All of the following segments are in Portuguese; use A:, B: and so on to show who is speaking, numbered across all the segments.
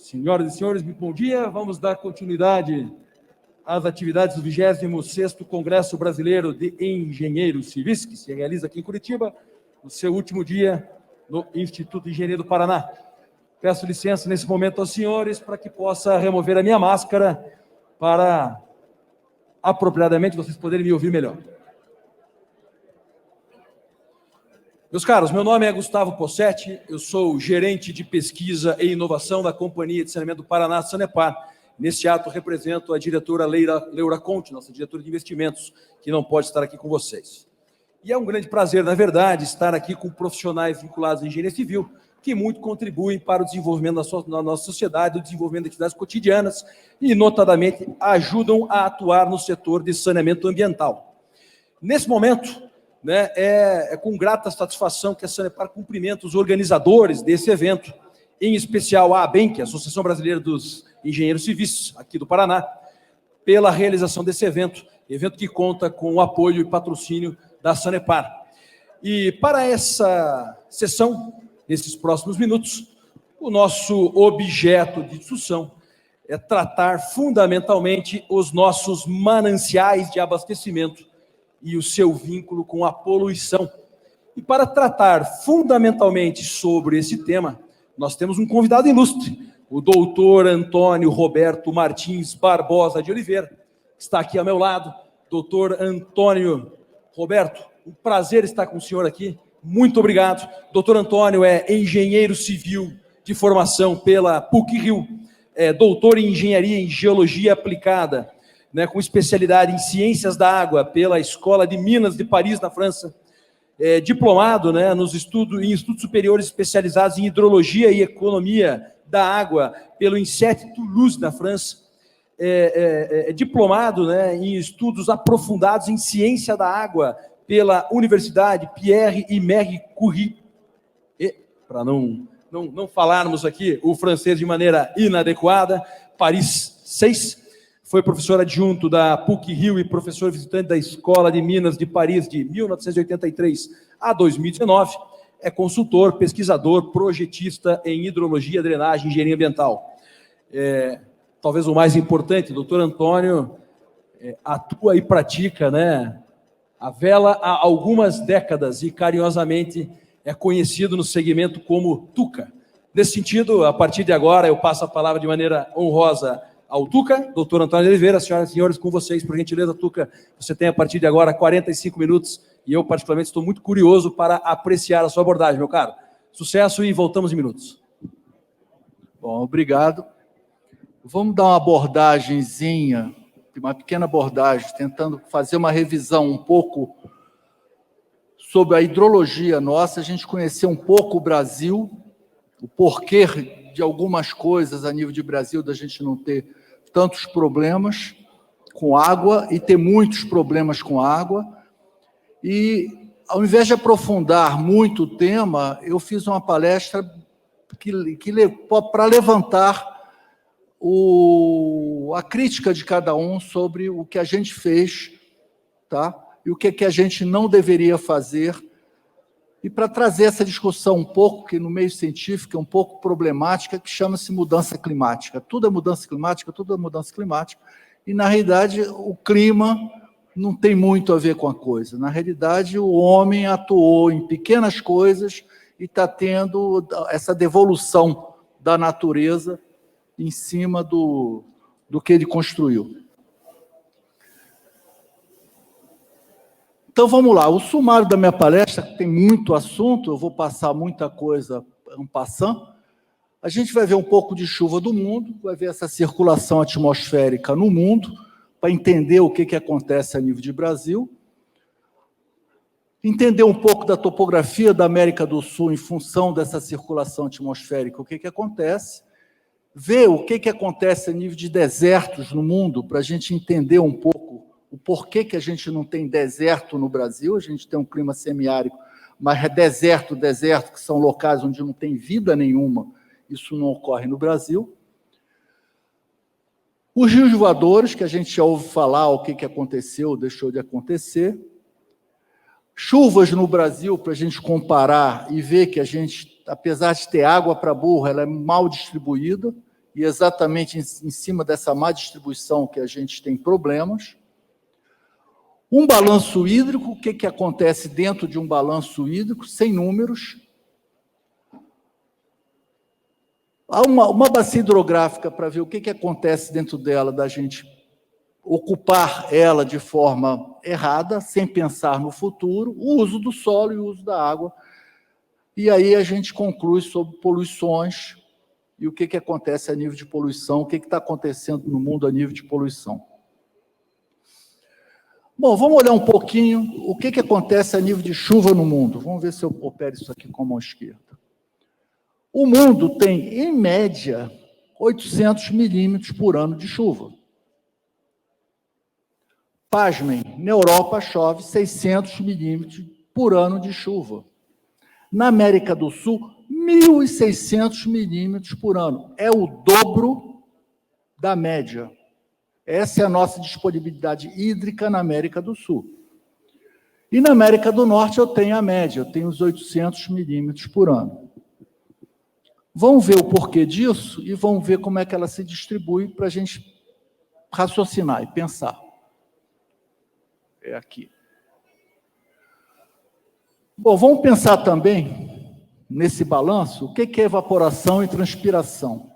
A: Senhoras e senhores, muito bom dia. Vamos dar continuidade às atividades do 26º Congresso Brasileiro de Engenheiros Civis, que se realiza aqui em Curitiba, no seu último dia no Instituto de Engenharia do Paraná. Peço licença nesse momento aos senhores para que possa remover a minha máscara para, apropriadamente, vocês poderem me ouvir melhor. Meus caros, meu nome é Gustavo Possetti, eu sou gerente de pesquisa e inovação da Companhia de Saneamento do Paraná, Sanepar. Neste ato, represento a diretora Leura Conte, nossa diretora de investimentos, que não pode estar aqui com vocês. E é um grande prazer, na verdade, estar aqui com profissionais vinculados à engenharia civil, que muito contribuem para o desenvolvimento da nossa sociedade, o desenvolvimento de atividades cotidianas e, notadamente, ajudam a atuar no setor de saneamento ambiental. Nesse momento, é com grata satisfação que a Sanepar cumprimenta os organizadores desse evento, em especial a ABENC, a Associação Brasileira dos Engenheiros Civis, aqui do Paraná, pela realização desse evento que conta com o apoio e patrocínio da Sanepar. E para essa sessão, nesses próximos minutos, o nosso objeto de discussão é tratar fundamentalmente os nossos mananciais de abastecimento e o seu vínculo com a poluição. E para tratar fundamentalmente sobre esse tema, nós temos um convidado ilustre, o doutor Antônio Roberto Martins Barbosa de Oliveira, que está aqui ao meu lado. Doutor Antônio Roberto, um prazer estar com o senhor aqui, muito obrigado. Doutor Antônio é engenheiro civil de formação pela PUC-Rio, é doutor em engenharia em geologia aplicada, com especialidade em ciências da água pela Escola de Minas de Paris, na França, diplomado em estudos superiores especializados em hidrologia e economia da água pelo INSET Toulouse, na França, diplomado em estudos aprofundados em ciência da água pela Universidade Pierre e Marie Curie, para não falarmos aqui o francês de maneira inadequada, Paris 6, foi professor adjunto da PUC-Rio e professor visitante da Escola de Minas de Paris de 1983 a 2019. É consultor, pesquisador, projetista em hidrologia, drenagem e engenharia ambiental. Talvez o mais importante, o doutor Antônio atua e pratica a vela há algumas décadas e carinhosamente é conhecido no segmento como Tuca. Nesse sentido, a partir de agora, eu passo a palavra de maneira honrosa ao Tuca, doutor Antônio Oliveira. Senhoras e senhores, com vocês, por gentileza, Tuca, você tem a partir de agora 45 minutos e eu, particularmente, estou muito curioso para apreciar a sua abordagem, meu caro. Sucesso e voltamos em minutos.
B: Bom, obrigado. Vamos dar uma abordagenzinha, uma pequena abordagem, tentando fazer uma revisão um pouco sobre a hidrologia nossa, a gente conhecer um pouco o Brasil, o porquê de algumas coisas a nível de Brasil, da gente não ter tantos problemas com água e ter muitos problemas com água. E, ao invés de aprofundar muito o tema, eu fiz uma palestra para levantar a crítica de cada um sobre o que a gente fez, tá? E o que a gente não deveria fazer, e para trazer essa discussão um pouco, que no meio científico é um pouco problemática, que chama-se mudança climática. Tudo é mudança climática, tudo é mudança climática, e, na realidade, o clima não tem muito a ver com a coisa. Na realidade, o homem atuou em pequenas coisas e está tendo essa devolução da natureza em cima do que ele construiu. Então, vamos lá. O sumário da minha palestra, que tem muito assunto, eu vou passar muita coisa en passant. A gente vai ver um pouco de chuva do mundo, vai ver essa circulação atmosférica no mundo, para entender o que acontece a nível de Brasil, entender um pouco da topografia da América do Sul em função dessa circulação atmosférica, o que acontece, ver o que acontece a nível de desertos no mundo, para a gente entender um pouco o porquê que a gente não tem deserto no Brasil. A gente tem um clima semiárido, mas deserto, que são locais onde não tem vida nenhuma, isso não ocorre no Brasil. Os rios voadores, que a gente já ouve falar o que aconteceu, deixou de acontecer. Chuvas no Brasil, para a gente comparar e ver que a gente, apesar de ter água para burro, ela é mal distribuída. e exatamente em cima dessa má distribuição que a gente tem problemas. Um balanço hídrico, o que acontece dentro de um balanço hídrico, sem números. Há uma bacia hidrográfica para ver o que acontece dentro dela, da gente ocupar ela de forma errada, sem pensar no futuro, o uso do solo e o uso da água. E aí a gente conclui sobre poluições e o que acontece a nível de poluição, o que está acontecendo no mundo a nível de poluição. Bom, vamos olhar um pouquinho o que acontece a nível de chuva no mundo. Vamos ver se eu opero isso aqui com a mão esquerda. O mundo tem, em média, 800 milímetros por ano de chuva. Pasmem, na Europa chove 600 milímetros por ano de chuva. Na América do Sul, 1.600 milímetros por ano. É o dobro da média. Essa é a nossa disponibilidade hídrica na América do Sul. E na América do Norte eu tenho a média, eu tenho os 800 milímetros por ano. Vamos ver o porquê disso e vamos ver como é que ela se distribui para a gente raciocinar e pensar. É aqui. Bom, vamos pensar também, nesse balanço, o que é evaporação e transpiração.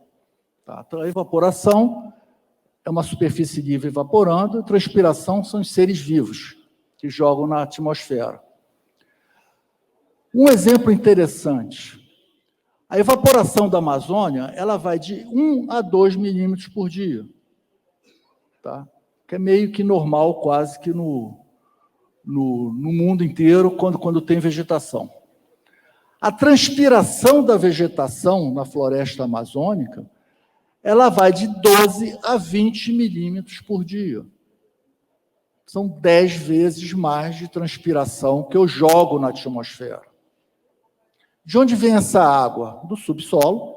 B: Tá? Então, a evaporação é uma superfície livre evaporando, a transpiração são os seres vivos que jogam na atmosfera. Um exemplo interessante. A evaporação da Amazônia, ela vai de 1 a 2 milímetros por dia. Tá? Que é meio que normal, quase que no mundo inteiro, quando tem vegetação. A transpiração da vegetação na floresta amazônica, ela vai de 12 a 20 milímetros por dia. São 10 vezes mais de transpiração que eu jogo na atmosfera. De onde vem essa água? Do subsolo.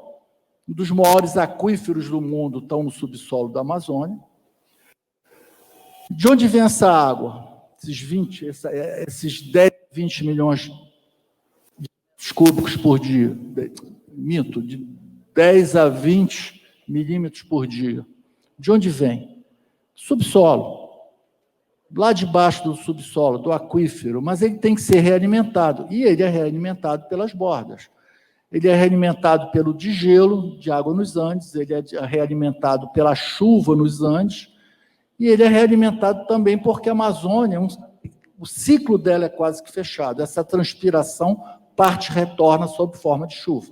B: Um dos maiores aquíferos do mundo estão no subsolo da Amazônia. De onde vem essa água? Esses 10, 20 milhões de cúbicos por dia. Minto, de 10 a 20 milímetros por dia. De onde vem? Subsolo. Lá debaixo do subsolo, do aquífero, mas ele tem que ser realimentado. E ele é realimentado pelas bordas. Ele é realimentado pelo degelo de água nos Andes, ele é realimentado pela chuva nos Andes, e ele é realimentado também porque a Amazônia, o ciclo dela é quase que fechado. Essa transpiração parte e retorna sob forma de chuva.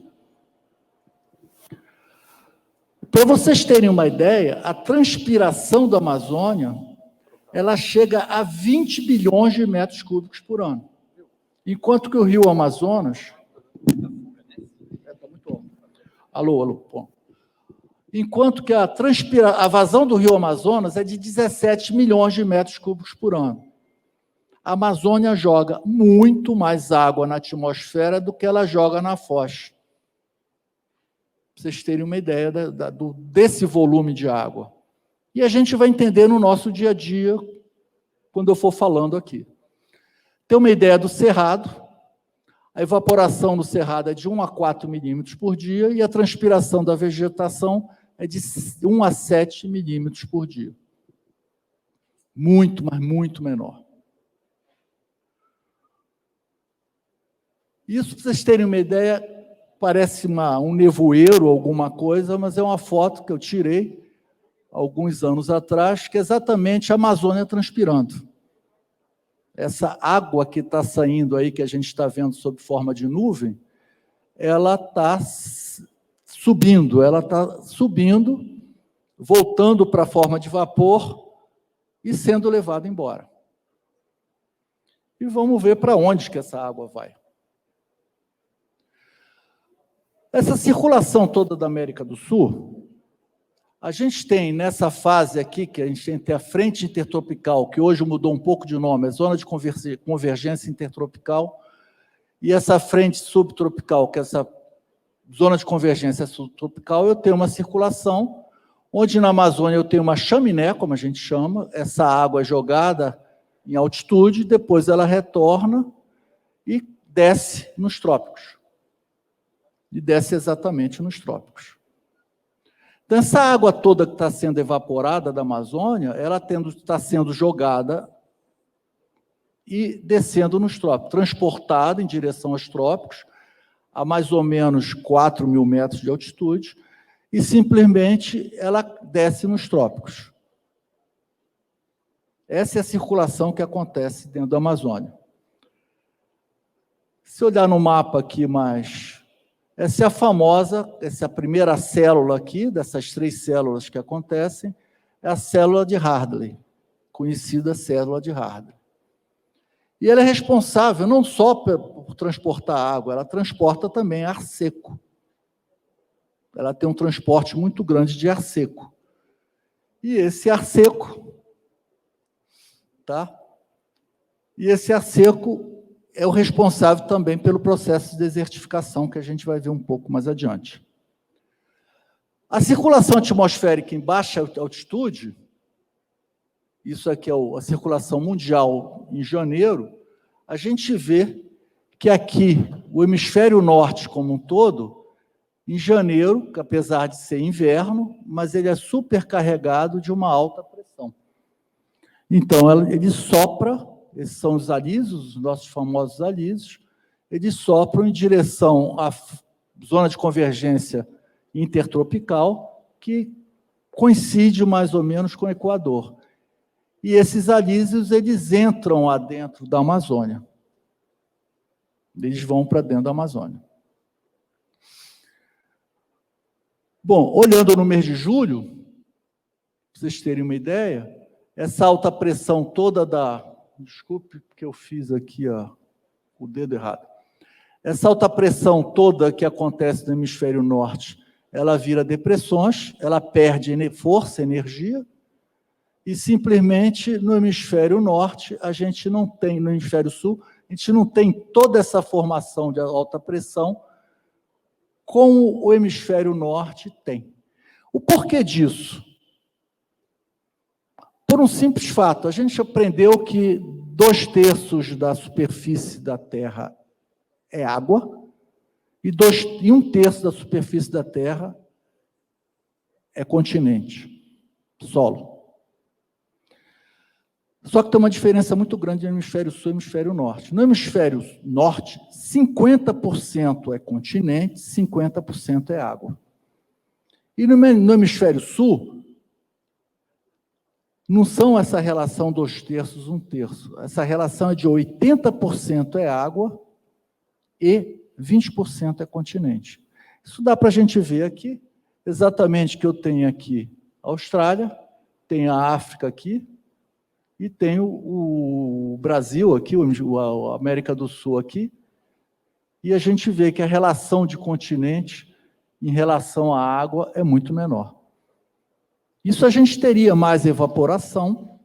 B: Para vocês terem uma ideia, a transpiração da Amazônia, ela chega a 20 bilhões de metros cúbicos por ano. Enquanto que o rio Amazonas... Está muito alto. Alô. Bom. Enquanto que a vazão do rio Amazonas é de 17 milhões de metros cúbicos por ano. A Amazônia joga muito mais água na atmosfera do que ela joga na foz. Para vocês terem uma ideia desse volume de água. E a gente vai entender no nosso dia a dia, quando eu for falando aqui. Tem uma ideia do cerrado, a evaporação no cerrado é de 1 a 4 milímetros por dia e a transpiração da vegetação é de 1 a 7 milímetros por dia. Muito, mas muito menor. Isso, para vocês terem uma ideia, parece um nevoeiro, alguma coisa, mas é uma foto que eu tirei alguns anos atrás, que é exatamente a Amazônia transpirando. Essa água que está saindo aí, que a gente está vendo sob forma de nuvem, ela está subindo, voltando para a forma de vapor e sendo levada embora. E vamos ver para onde que essa água vai. Essa circulação toda da América do Sul, a gente tem nessa fase aqui, que a gente tem a frente intertropical, que hoje mudou um pouco de nome, é zona de convergência intertropical, e essa frente subtropical, que é essa zona de convergência subtropical, eu tenho uma circulação, onde na Amazônia eu tenho uma chaminé, como a gente chama, essa água é jogada em altitude, depois ela retorna e desce nos trópicos. E desce exatamente nos trópicos. Então, essa água toda que está sendo evaporada da Amazônia, ela está sendo jogada e descendo nos trópicos, transportada em direção aos trópicos, a mais ou menos 4.000 metros de altitude, e simplesmente ela desce nos trópicos. Essa é a circulação que acontece dentro da Amazônia. Se olhar no mapa aqui mais, essa é a famosa, essa é a primeira célula aqui, dessas 3 células que acontecem, é a célula de Hartley, conhecida célula de Hartley. E ela é responsável não só por transportar água, ela transporta também ar seco. Ela tem um transporte muito grande de ar seco. E esse ar seco, tá? E esse ar seco é o responsável também pelo processo de desertificação, que a gente vai ver um pouco mais adiante. A circulação atmosférica em baixa altitude, isso aqui é a circulação mundial em janeiro, a gente vê que aqui, o hemisfério norte como um todo, em janeiro, que apesar de ser inverno, mas ele é supercarregado de uma alta pressão. Então, ele sopra, esses são os alísios, os nossos famosos alísios, eles sopram em direção à zona de convergência intertropical, que coincide mais ou menos com o Equador. E esses alísios, eles entram adentro da Amazônia. Eles vão para dentro da Amazônia. Bom, olhando no mês de julho, para vocês terem uma ideia, essa alta pressão toda desculpe, porque eu fiz aqui o dedo errado. Essa alta pressão toda que acontece no hemisfério norte, ela vira depressões, ela perde força, energia, e simplesmente no hemisfério norte, a gente não tem, no hemisfério sul, a gente não tem toda essa formação de alta pressão como o hemisfério norte tem. O porquê disso? Por um simples fato, a gente aprendeu que 2/3 da superfície da Terra é água e 1/3 da superfície da Terra é continente, solo. Só que tem uma diferença muito grande no hemisfério sul e hemisfério norte. No hemisfério norte, 50% é continente, 50% é água. E no hemisfério sul, não são essa relação 2/3, 1/3. Essa relação é de 80% é água e 20% é continente. Isso dá para a gente ver aqui, exatamente que eu tenho aqui a Austrália, tenho a África aqui, e tenho o Brasil aqui, a América do Sul aqui, e a gente vê que a relação de continente em relação à água é muito menor. Isso a gente teria mais evaporação,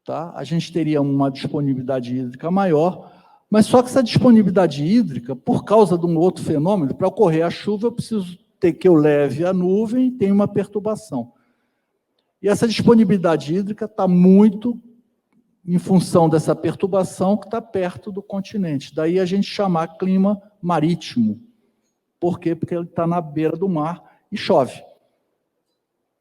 B: tá? A gente teria uma disponibilidade hídrica maior, mas só que essa disponibilidade hídrica, por causa de um outro fenômeno, para ocorrer a chuva, eu preciso ter que eu leve a nuvem e tenha uma perturbação. E essa disponibilidade hídrica está muito em função dessa perturbação que está perto do continente. Daí a gente chamar clima marítimo. Por quê? Porque ele está na beira do mar e chove.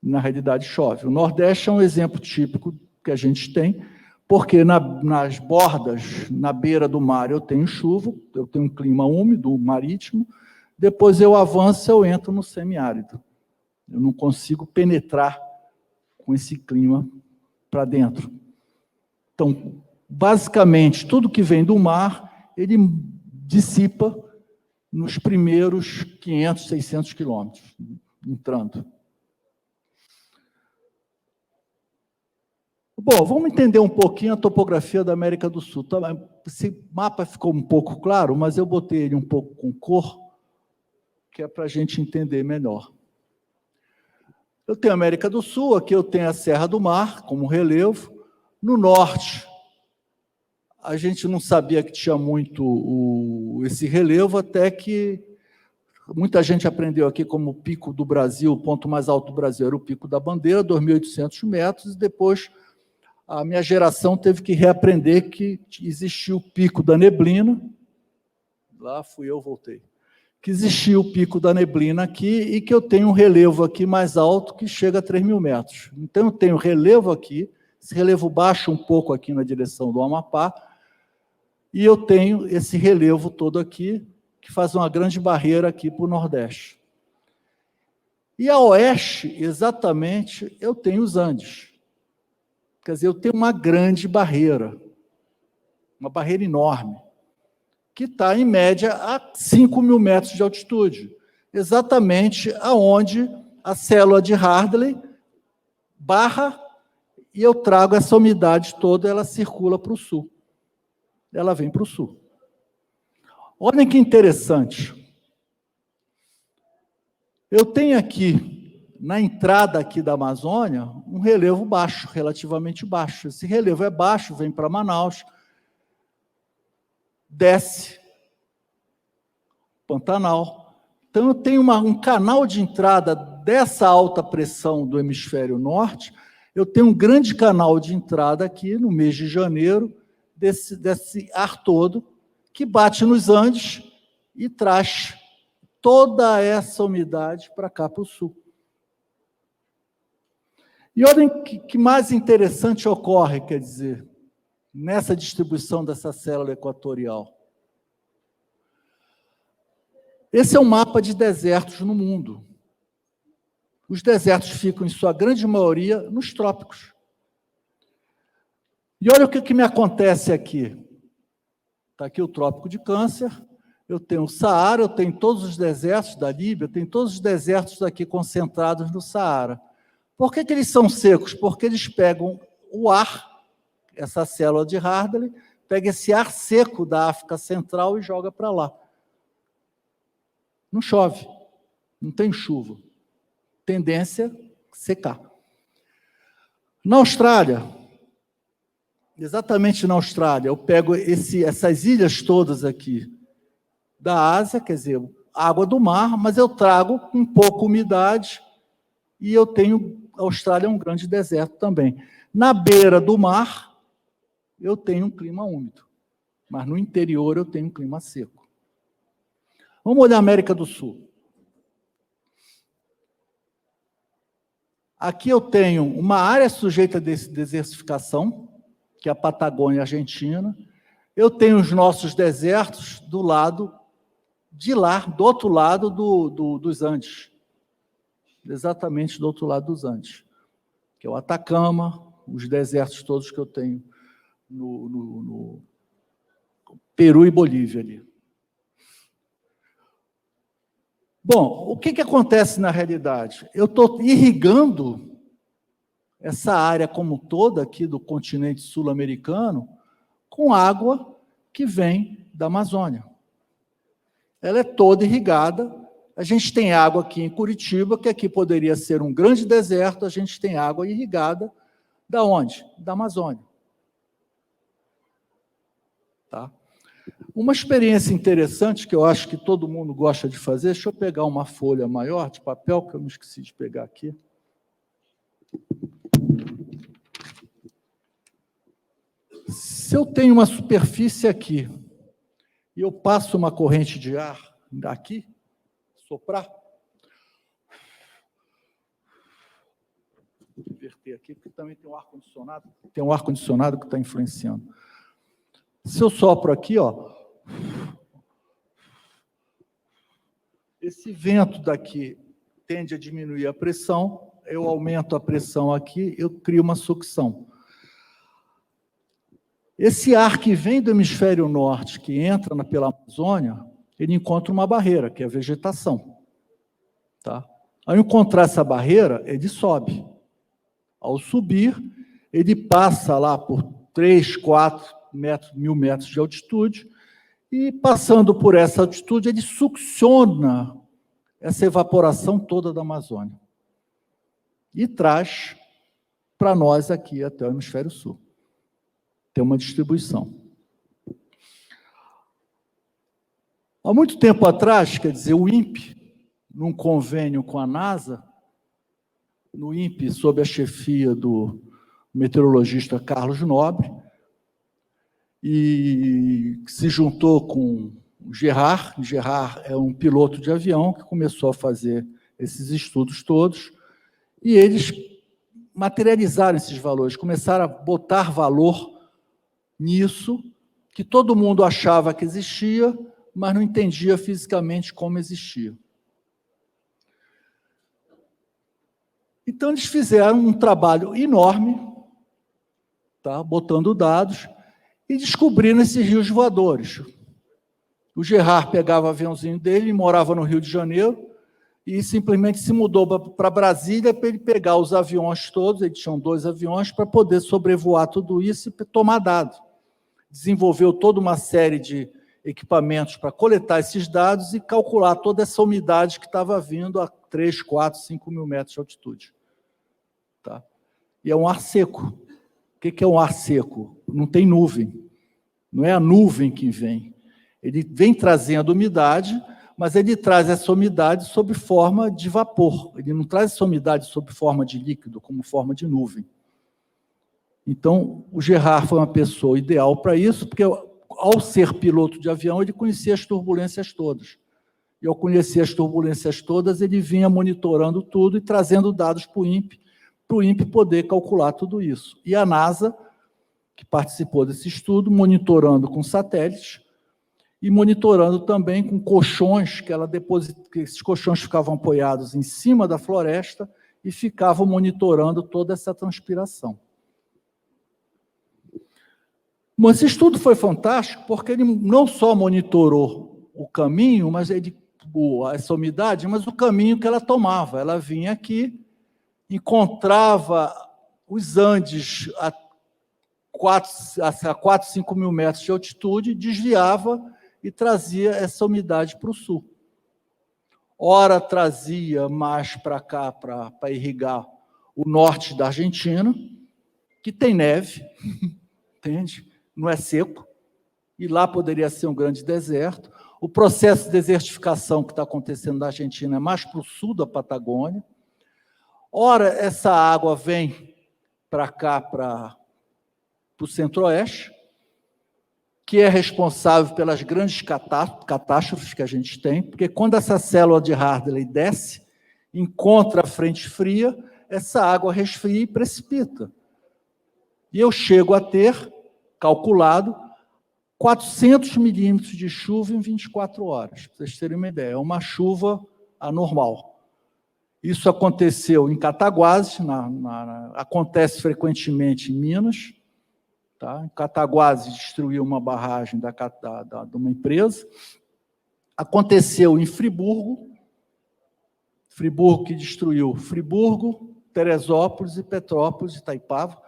B: Na realidade, chove. O Nordeste é um exemplo típico que a gente tem, porque nas bordas, na beira do mar, eu tenho chuva, eu tenho um clima úmido, marítimo, depois eu avanço, eu entro no semiárido. Eu não consigo penetrar com esse clima para dentro. Então, basicamente, tudo que vem do mar, ele dissipa nos primeiros 500, 600 quilômetros, entrando. Bom, vamos entender um pouquinho a topografia da América do Sul. Esse mapa ficou um pouco claro, mas eu botei ele um pouco com cor, que é para a gente entender melhor. Eu tenho a América do Sul, aqui eu tenho a Serra do Mar, como relevo. No norte, a gente não sabia que tinha muito esse relevo, até que muita gente aprendeu aqui como o pico do Brasil, o ponto mais alto do Brasil era o Pico da Bandeira, 2.800 metros, e depois a minha geração teve que reaprender que existia o Pico da Neblina, lá fui eu, voltei, que existia o pico da neblina aqui e que eu tenho um relevo aqui mais alto que chega a 3.000 metros. Então, eu tenho relevo aqui, esse relevo baixa um pouco aqui na direção do Amapá, e eu tenho esse relevo todo aqui, que faz uma grande barreira aqui para o Nordeste. E a oeste, exatamente, eu tenho os Andes. Quer dizer, eu tenho uma grande barreira, uma barreira enorme, que está, em média, a 5.000 metros de altitude, exatamente aonde a célula de Hardley barra, e eu trago essa umidade toda, ela circula para o sul. Ela vem para o sul. Olhem que interessante. Eu tenho aqui, na entrada aqui da Amazônia, um relevo baixo, relativamente baixo. Esse relevo é baixo, vem para Manaus, desce, Pantanal. Então, eu tenho um canal de entrada dessa alta pressão do hemisfério norte, eu tenho um grande canal de entrada aqui, no mês de janeiro, desse ar todo, que bate nos Andes e traz toda essa umidade para cá, para o sul. E olhem que mais interessante ocorre, quer dizer, nessa distribuição dessa célula equatorial. Esse é um mapa de desertos no mundo. Os desertos ficam, em sua grande maioria, nos trópicos. E olha o que me acontece aqui. Está aqui o Trópico de Câncer, eu tenho o Saara, eu tenho todos os desertos da Líbia, eu tenho todos os desertos aqui concentrados no Saara. Por que eles são secos? Porque eles pegam o ar, essa célula de Hardley, pega esse ar seco da África Central e joga para lá. Não chove, não tem chuva. Tendência a secar. Na Austrália, exatamente na Austrália, eu pego essas ilhas todas aqui da Ásia, quer dizer, água do mar, mas eu trago com pouca umidade e eu tenho, a Austrália é um grande deserto também. Na beira do mar, eu tenho um clima úmido, mas no interior eu tenho um clima seco. Vamos olhar a América do Sul. Aqui eu tenho uma área sujeita a desertificação, que é a Patagônia Argentina. Eu tenho os nossos desertos do lado de lá, do outro lado dos Andes. Exatamente do outro lado dos Andes. Que é o Atacama, os desertos todos que eu tenho no Peru e Bolívia ali. Bom, o que acontece na realidade? Eu estou irrigando essa área como toda aqui do continente sul-americano com água que vem da Amazônia. Ela é toda irrigada. A gente tem água aqui em Curitiba, que aqui poderia ser um grande deserto, a gente tem água irrigada da onde? Da Amazônia. Tá? Uma experiência interessante que eu acho que todo mundo gosta de fazer, deixa eu pegar uma folha maior de papel, que eu não esqueci de pegar aqui. Se eu tenho uma superfície aqui, e eu passo uma corrente de ar daqui, soprar, vou inverter aqui, porque também tem um ar-condicionado que está influenciando. Se eu sopro aqui, ó, esse vento daqui tende a diminuir a pressão, eu aumento a pressão aqui, eu crio uma sucção. Esse ar que vem do hemisfério norte, que entra pela Amazônia, ele encontra uma barreira, que é a vegetação. Tá? Ao encontrar essa barreira, ele sobe. Ao subir, ele passa lá por 3, 4 mil metros de altitude, e passando por essa altitude, ele succiona essa evaporação toda da Amazônia e traz para nós aqui até o hemisfério sul. Tem uma distribuição. Há muito tempo atrás, quer dizer, o INPE, num convênio com a NASA, no INPE, sob a chefia do meteorologista Carlos Nobre, e se juntou com o Gerard é um piloto de avião que começou a fazer esses estudos todos, e eles materializaram esses valores, começaram a botar valor nisso, que todo mundo achava que existia, mas não entendia fisicamente como existia. Então, eles fizeram um trabalho enorme, tá, botando dados, e descobriram esses rios voadores. O Gerard pegava o aviãozinho dele, morava no Rio de Janeiro, e simplesmente se mudou para Brasília para ele pegar os aviões todos, eles tinham 2 aviões, para poder sobrevoar tudo isso e tomar dados. Desenvolveu toda uma série de equipamentos para coletar esses dados e calcular toda essa umidade que estava vindo a 3, 4, 5 mil metros de altitude. Tá? E é um ar seco. O que é um ar seco? Não tem nuvem. Não é a nuvem que vem. Ele vem trazendo umidade, mas ele traz essa umidade sob forma de vapor. Ele não traz essa umidade sob forma de líquido, como forma de nuvem. Então, o Gerard foi uma pessoa ideal para isso, porque, ao ser piloto de avião, ele conhecia as turbulências todas. E, ao conhecer as turbulências todas, ele vinha monitorando tudo e trazendo dados para o INPE poder calcular tudo isso. E a NASA, que participou desse estudo, monitorando com satélites, e monitorando também com colchões, que esses colchões ficavam apoiados em cima da floresta e ficavam monitorando toda essa transpiração. Mas esse estudo foi fantástico porque ele não só monitorou o caminho, essa umidade, mas o caminho que ela tomava. Ela vinha aqui, encontrava os Andes a 4, 5 mil metros de altitude, desviava e trazia essa umidade para o sul. Ora trazia mais para cá, para irrigar o norte da Argentina, que tem neve, entende? Não é seco, e lá poderia ser um grande deserto. O processo de desertificação que está acontecendo na Argentina é mais para o sul da Patagônia. Ora, essa água vem para cá, para o centro-oeste, que é responsável pelas grandes catástrofes que a gente tem, porque quando essa célula de Hardley desce, encontra a frente fria, essa água resfria e precipita. E eu chego a ter, calculado, 400 milímetros de chuva em 24 horas, para vocês terem uma ideia. É uma chuva anormal. Isso aconteceu em Cataguases, acontece frequentemente em Minas. Tá? Cataguases destruiu uma barragem de uma empresa. Aconteceu em Friburgo que destruiu Friburgo, Teresópolis e Petrópolis, Itaipava.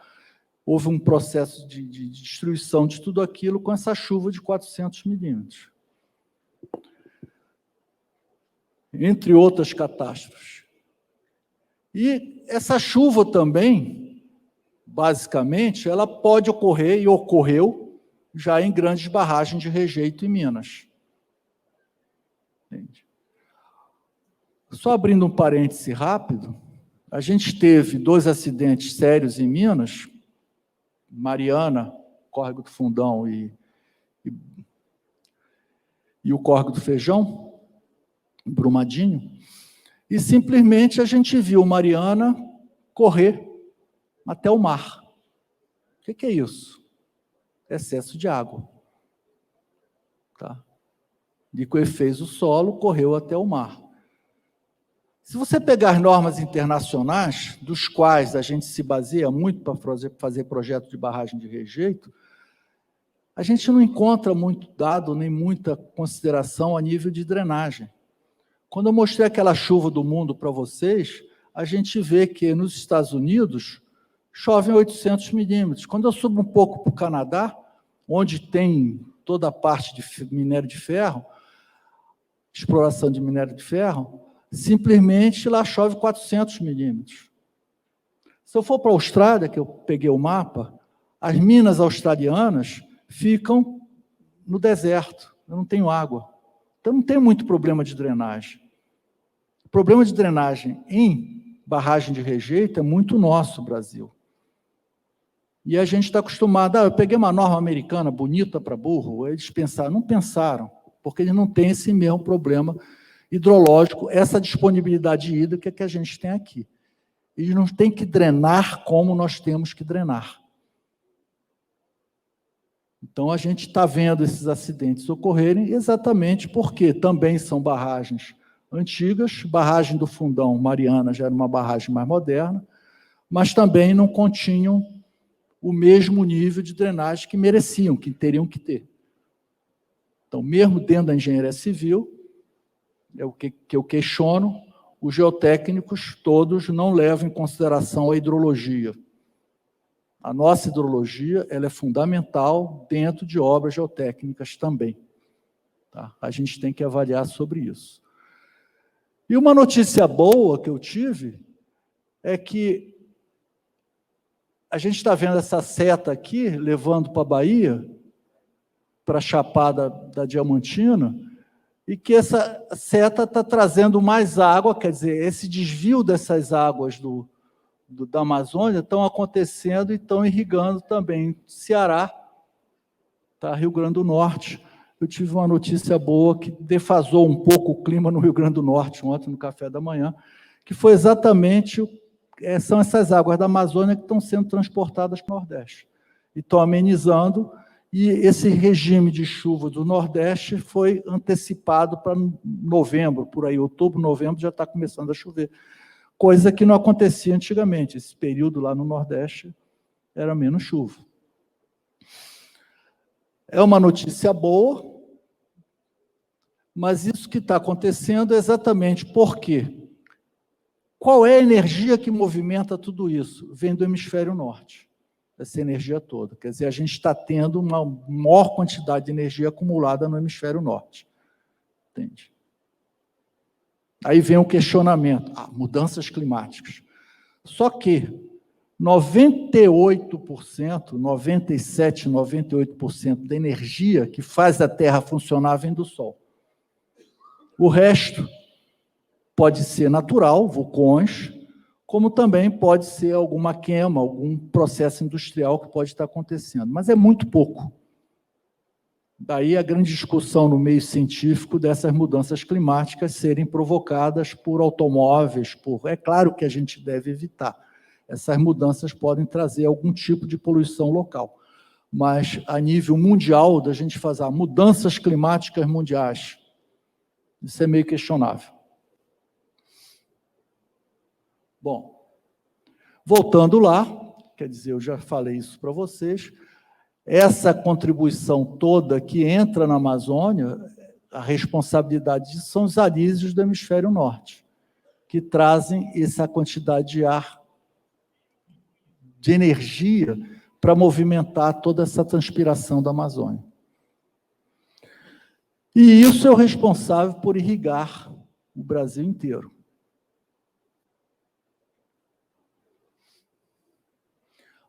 B: Houve um processo de destruição de tudo aquilo com essa chuva de 400 milímetros. Entre outras catástrofes. E essa chuva também, basicamente, ela pode ocorrer, e ocorreu, já em grandes barragens de rejeito em Minas. Entende? Só abrindo um parêntese rápido, a gente teve 2 acidentes sérios em Minas, Mariana, Córrego do Fundão e o Córrego do Feijão, Brumadinho, e simplesmente a gente viu Mariana correr até o mar. O que é isso? Excesso de água. Tá? Liquefez o solo, correu até o mar. Se você pegar normas internacionais, dos quais a gente se baseia muito para fazer projeto de barragem de rejeito, a gente não encontra muito dado, nem muita consideração a nível de drenagem. Quando eu mostrei aquela chuva do mundo para vocês, a gente vê que nos Estados Unidos chovem 800 milímetros. Quando eu subo um pouco para o Canadá, onde tem toda a parte de minério de ferro, exploração de minério de ferro, simplesmente lá chove 400 milímetros. Se eu for para a Austrália, que eu peguei o mapa, as minas australianas ficam no deserto, eu não tenho água. Então não tem muito problema de drenagem. O problema de drenagem em barragem de rejeito é muito nosso, Brasil. E a gente está acostumado, eu peguei uma norma americana bonita para burro, eles pensaram, não pensaram. porque eles não têm esse mesmo problema hidrológico, essa disponibilidade hídrica que a gente tem aqui. Eles não têm que drenar como nós temos que drenar. Então, a gente está vendo esses acidentes ocorrerem exatamente porque também são barragens antigas, barragem do Fundão, Mariana, já era uma barragem mais moderna, mas também não continham o mesmo nível de drenagem que mereciam, que teriam que ter. Então, mesmo dentro da engenharia civil, é o que eu questiono, os geotécnicos todos não levam em consideração a hidrologia. A nossa hidrologia ela é fundamental dentro de obras geotécnicas também. Tá? A gente tem que avaliar sobre isso. E uma notícia boa que eu tive é que a gente está vendo essa seta aqui, levando para a Bahia, para a Chapada da Diamantina, e que essa seta está trazendo mais água, quer dizer, esse desvio dessas águas da Amazônia estão acontecendo e estão irrigando também Ceará, tá? Rio Grande do Norte. Eu tive uma notícia boa que defasou um pouco o clima no Rio Grande do Norte ontem, no café da manhã, que foi exatamente, são essas águas da Amazônia que estão sendo transportadas para o Nordeste. E estão amenizando, e esse regime de chuva do Nordeste foi antecipado para novembro, por aí, outubro, novembro, já está começando a chover. Coisa que não acontecia antigamente. Esse período lá no Nordeste era menos chuva. É uma notícia boa, mas isso que está acontecendo é exatamente por quê? Qual é a energia que movimenta tudo isso? Vem do hemisfério norte, essa energia toda. Quer dizer, a gente está tendo uma maior quantidade de energia acumulada no hemisfério norte. Entende? Aí vem o questionamento, mudanças climáticas. Só que 98%, 97%, 98% da energia que faz a Terra funcionar vem do Sol. O resto pode ser natural, vulcões, como também pode ser alguma queima, algum processo industrial que pode estar acontecendo, mas é muito pouco. Daí a grande discussão no meio científico dessas mudanças climáticas serem provocadas por automóveis, é claro que a gente deve evitar. Essas mudanças podem trazer algum tipo de poluição local, mas a nível mundial, da gente fazer mudanças climáticas mundiais, isso é meio questionável. Bom, voltando lá, quer dizer, eu já falei isso para vocês, essa contribuição toda que entra na Amazônia, a responsabilidade disso são os arísios do hemisfério norte, que trazem essa quantidade de ar, de energia, para movimentar toda essa transpiração da Amazônia. E isso é o responsável por irrigar o Brasil inteiro.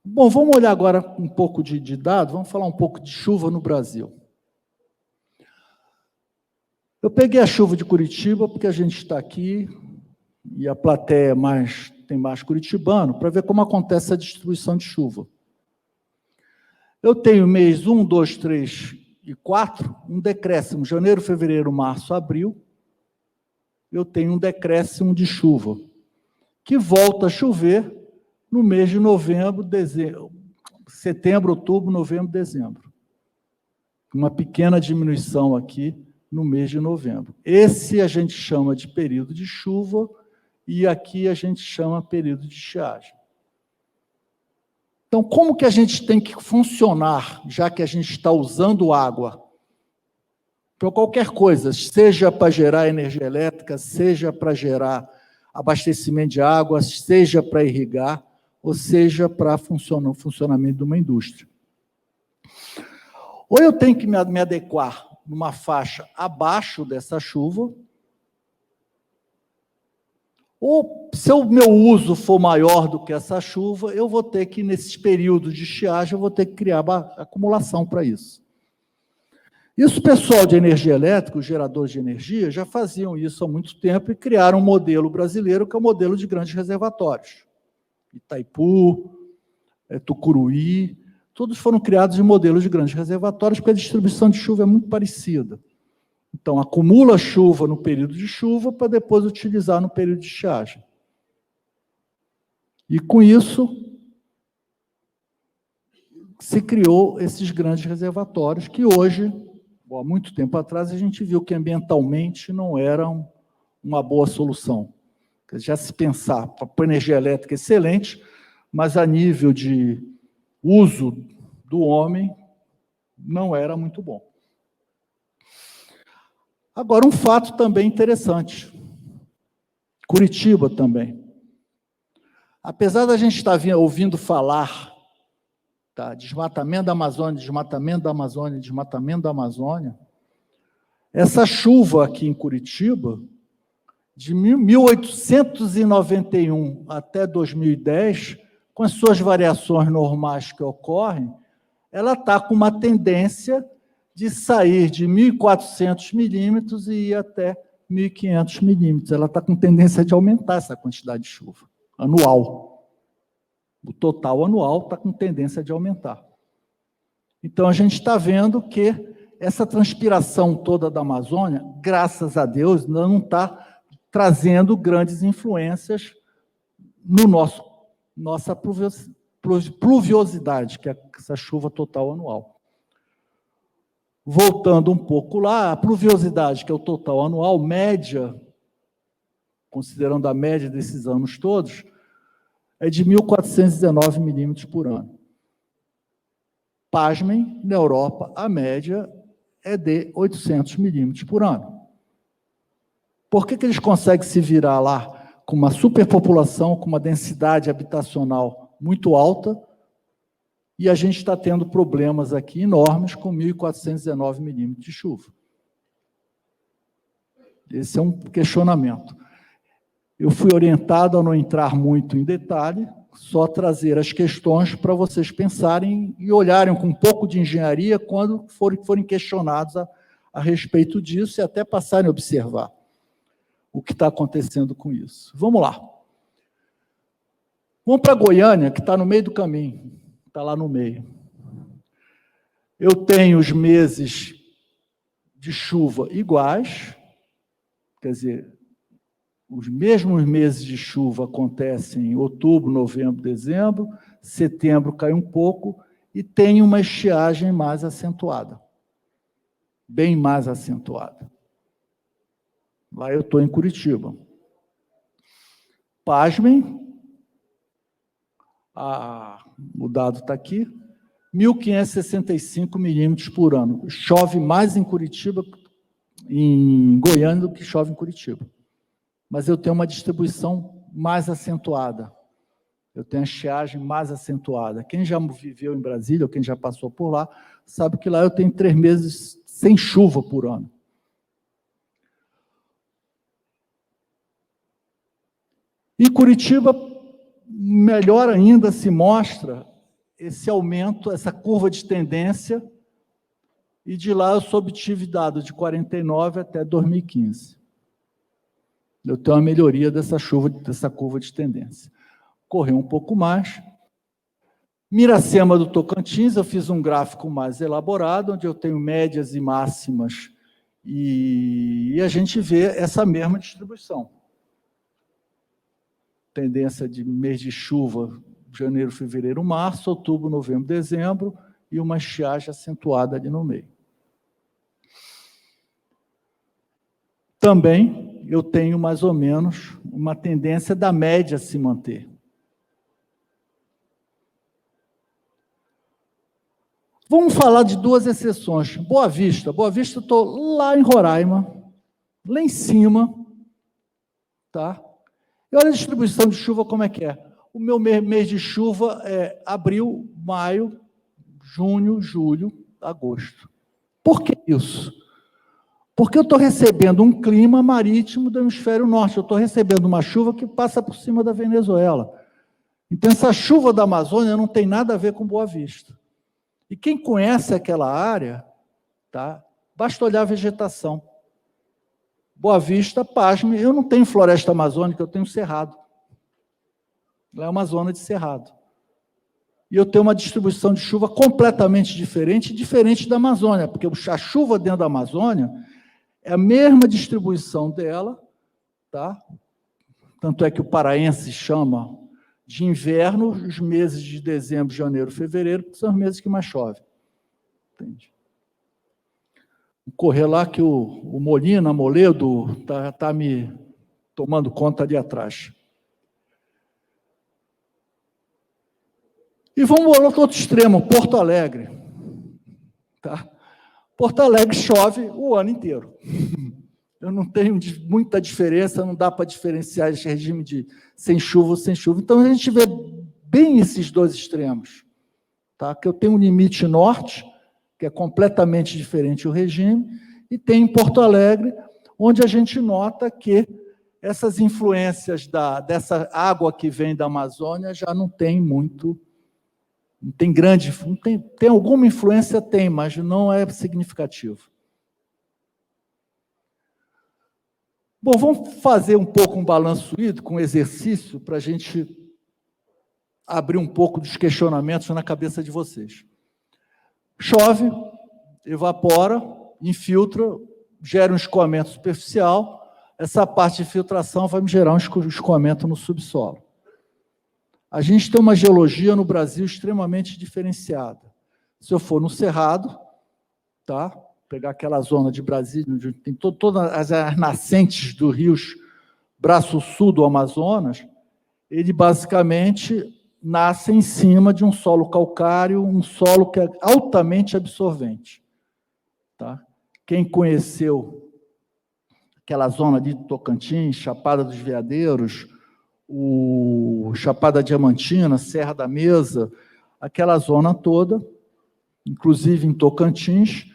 B: Bom, vamos olhar agora um pouco de dados, vamos falar um pouco de chuva no Brasil. Eu peguei a chuva de Curitiba, porque a gente está aqui, e a plateia tem mais curitibano, para ver como acontece a distribuição de chuva. Eu tenho mês 1, 2, 3 e 4, um decréscimo, janeiro, fevereiro, março, abril, eu tenho um decréscimo de chuva, que volta a chover no mês de novembro, dezembro, setembro, outubro, novembro, dezembro. Uma pequena diminuição aqui no mês de novembro. Esse a gente chama de período de chuva e aqui a gente chama período de estiagem. Então, como que a gente tem que funcionar, já que a gente está usando água? Para qualquer coisa, seja para gerar energia elétrica, seja para gerar abastecimento de água, seja para irrigar, ou seja, para o funcionamento de uma indústria. Ou eu tenho que me adequar numa faixa abaixo dessa chuva, ou se o meu uso for maior do que essa chuva, eu vou ter que, nesses períodos de estiagem, eu vou ter que criar acumulação para isso. Isso, o pessoal de energia elétrica, os geradores de energia, já faziam isso há muito tempo e criaram um modelo brasileiro, que é o modelo de grandes reservatórios. Itaipu, Tucuruí, todos foram criados em modelos de grandes reservatórios, porque a distribuição de chuva é muito parecida. Então, acumula chuva no período de chuva para depois utilizar no período de estiagem. E, com isso, se criou esses grandes reservatórios que hoje, há muito tempo atrás, a gente viu que ambientalmente não eram uma boa solução. Já se pensar para energia elétrica excelente, mas a nível de uso do homem não era muito bom. Agora, um fato também interessante. Curitiba também. Apesar da gente estar ouvindo falar, tá, desmatamento da Amazônia, desmatamento da Amazônia, desmatamento da Amazônia, essa chuva aqui em Curitiba, de 1891 até 2010, com as suas variações normais que ocorrem, ela está com uma tendência de sair de 1.400 milímetros e ir até 1.500 milímetros. Ela está com tendência de aumentar essa quantidade de chuva anual. O total anual está com tendência de aumentar. Então, a gente está vendo que essa transpiração toda da Amazônia, graças a Deus, não está trazendo grandes influências no nossa pluviosidade, que é essa chuva total anual. Voltando um pouco lá, a pluviosidade, que é o total anual, média, considerando a média desses anos todos, é de 1.419 milímetros por ano. Pasmem, na Europa, a média é de 800 milímetros por ano. Por que eles conseguem se virar lá com uma superpopulação, com uma densidade habitacional muito alta, e a gente está tendo problemas aqui enormes com 1.419 milímetros de chuva? Esse é um questionamento. Eu fui orientado a não entrar muito em detalhe, só trazer as questões para vocês pensarem e olharem com um pouco de engenharia quando forem questionados a respeito disso e até passarem a observar o que está acontecendo com isso. Vamos lá. Vamos para Goiânia, que está no meio do caminho. Está lá no meio. Eu tenho os meses de chuva iguais, quer dizer, os mesmos meses de chuva acontecem em outubro, novembro, dezembro, setembro cai um pouco, e tem uma estiagem mais acentuada, bem mais acentuada. Lá eu estou em Curitiba. Pasmem, o dado está aqui, 1.565 milímetros por ano. Chove mais em Curitiba, em Goiânia, do que chove em Curitiba. Mas eu tenho uma distribuição mais acentuada. Eu tenho a estiagem mais acentuada. Quem já viveu em Brasília, ou quem já passou por lá, sabe que lá eu tenho 3 meses sem chuva por ano. E Curitiba, melhor ainda, se mostra esse aumento, essa curva de tendência, e de lá eu obtive dados de 49 até 2015. Eu tenho uma melhoria dessa curva de tendência. Correu um pouco mais. Miracema do Tocantins, eu fiz um gráfico mais elaborado, onde eu tenho médias e máximas, e a gente vê essa mesma distribuição. Tendência de mês de chuva, janeiro, fevereiro, março, outubro, novembro, dezembro, e uma estiagem acentuada ali no meio. Também eu tenho mais ou menos uma tendência da média se manter. Vamos falar de 2 exceções. Boa Vista. Boa Vista, estou lá em Roraima, lá em cima, tá? E olha a distribuição de chuva como é que é. O meu mês de chuva é abril, maio, junho, julho, agosto. Por que isso? Porque eu estou recebendo um clima marítimo do hemisfério norte. Eu estou recebendo uma chuva que passa por cima da Venezuela. Então, essa chuva da Amazônia não tem nada a ver com Boa Vista. E quem conhece aquela área, tá, basta olhar a vegetação. Boa Vista, pasme, eu não tenho floresta amazônica, eu tenho cerrado. Lá é uma zona de cerrado. E eu tenho uma distribuição de chuva completamente diferente da Amazônia, porque a chuva dentro da Amazônia, É a mesma distribuição dela, tá? Tanto é que o paraense chama de inverno os meses de dezembro, janeiro, fevereiro, que são os meses que mais chove. Entende? Vou correr lá que o Molina, Moledo, tá me tomando conta ali atrás. E vamos ao outro extremo, Porto Alegre. Tá? Porto Alegre chove o ano inteiro. Eu não tenho muita diferença, não dá para diferenciar esse regime de sem chuva ou sem chuva. Então, a gente vê bem esses dois extremos. Tá? Que eu tenho um limite norte, que é completamente diferente o regime, e tem em Porto Alegre, onde a gente nota que essas influências dessa água que vem da Amazônia já não tem muito, não tem grande, tem alguma influência, tem, mas não é significativo. Bom, vamos fazer um pouco um balanço hídrico, um exercício, para a gente abrir um pouco dos questionamentos na cabeça de vocês. Chove, evapora, infiltra, gera um escoamento superficial, essa parte de filtração vai me gerar um escoamento no subsolo. A gente tem uma geologia no Brasil extremamente diferenciada. Se eu for no Cerrado, tá? Pegar aquela zona de Brasília, onde tem todas as nascentes dos rios, braço sul do Amazonas, ele basicamente nasce em cima de um solo calcário, um solo que é altamente absorvente. Tá? Quem conheceu aquela zona de Tocantins, Chapada dos Veadeiros, Chapada Diamantina, Serra da Mesa, aquela zona toda, inclusive em Tocantins,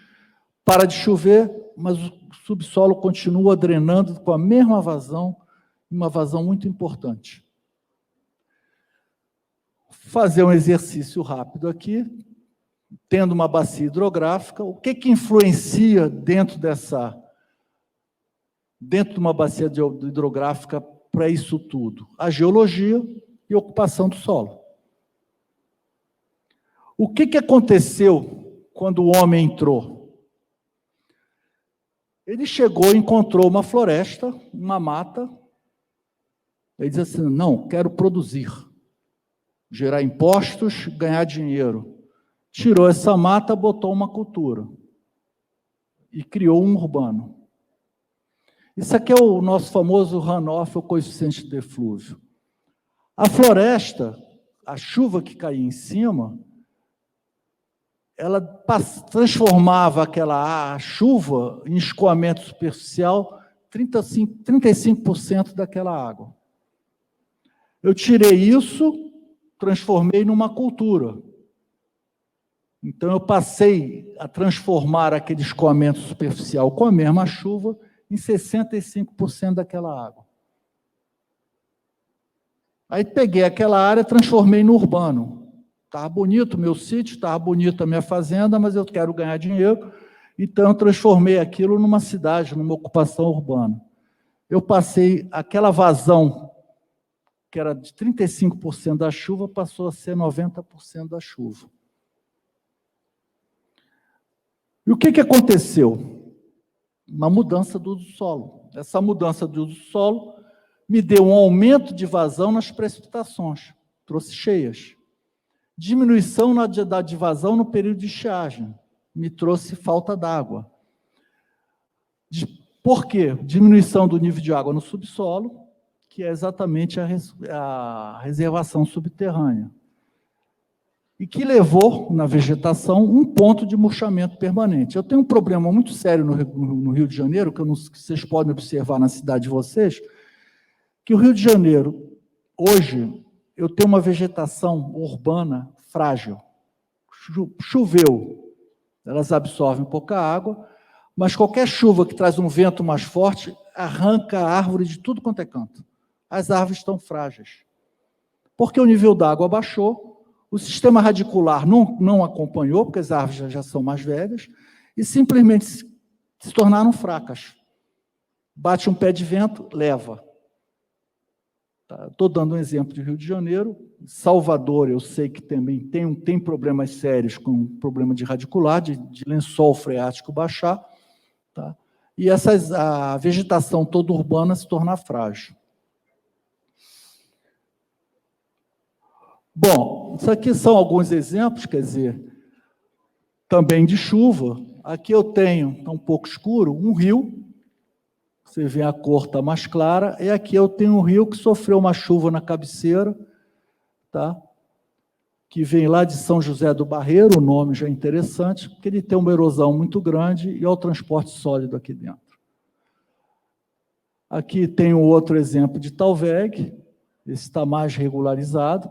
B: para de chover, mas o subsolo continua drenando com a mesma vazão, uma vazão muito importante. Fazer um exercício rápido aqui, tendo uma bacia hidrográfica, o que influencia dentro de uma bacia hidrográfica para isso tudo? A geologia e a ocupação do solo. O que aconteceu quando o homem entrou? Ele chegou e encontrou uma floresta, uma mata. Ele diz assim, não, quero produzir, gerar impostos, ganhar dinheiro. Tirou essa mata, botou uma cultura e criou um urbano. Isso aqui é o nosso famoso runoff, o coeficiente de eflúvio. A floresta, a chuva que caía em cima, ela transformava a chuva em escoamento superficial 35% daquela água. Eu tirei isso, transformei numa cultura. Então, eu passei a transformar aquele escoamento superficial com a mesma chuva em 65% daquela água. Aí peguei aquela área e transformei no urbano. Estava bonito o meu sítio, estava bonita a minha fazenda, mas eu quero ganhar dinheiro, então eu transformei aquilo numa cidade, numa ocupação urbana. Eu passei aquela vazão, que era de 35% da chuva, passou a ser 90% da chuva. E o que aconteceu? Uma mudança do uso do solo. Essa mudança do uso do solo me deu um aumento de vazão nas precipitações, trouxe cheias. Diminuição de vazão no período de estiagem, me trouxe falta d'água. Por quê? Diminuição do nível de água no subsolo, que é exatamente a reservação subterrânea. E que levou, na vegetação, um ponto de murchamento permanente. Eu tenho um problema muito sério no Rio de Janeiro, que vocês podem observar na cidade de vocês, que o Rio de Janeiro, hoje, eu tenho uma vegetação urbana frágil. Choveu, elas absorvem pouca água, mas qualquer chuva que traz um vento mais forte arranca a árvore de tudo quanto é canto. As árvores estão frágeis. Porque o nível da água baixou, o sistema radicular não acompanhou, porque as árvores já são mais velhas, e simplesmente se tornaram fracas. Bate um pé de vento, leva. Estou dando um exemplo de Rio de Janeiro. Salvador, eu sei que também tem problemas sérios com problema de radicular, de lençol freático baixar. Tá? e a vegetação toda urbana se tornar frágil. Bom, isso aqui são alguns exemplos, quer dizer, também de chuva. Aqui eu tenho, está um pouco escuro, um rio, você vê a cor está mais clara, e aqui eu tenho um rio que sofreu uma chuva na cabeceira, tá? Que vem lá de São José do Barreiro, o nome já é interessante, porque ele tem uma erosão muito grande e é o transporte sólido aqui dentro. Aqui tem um outro exemplo de Talveg, esse está mais regularizado,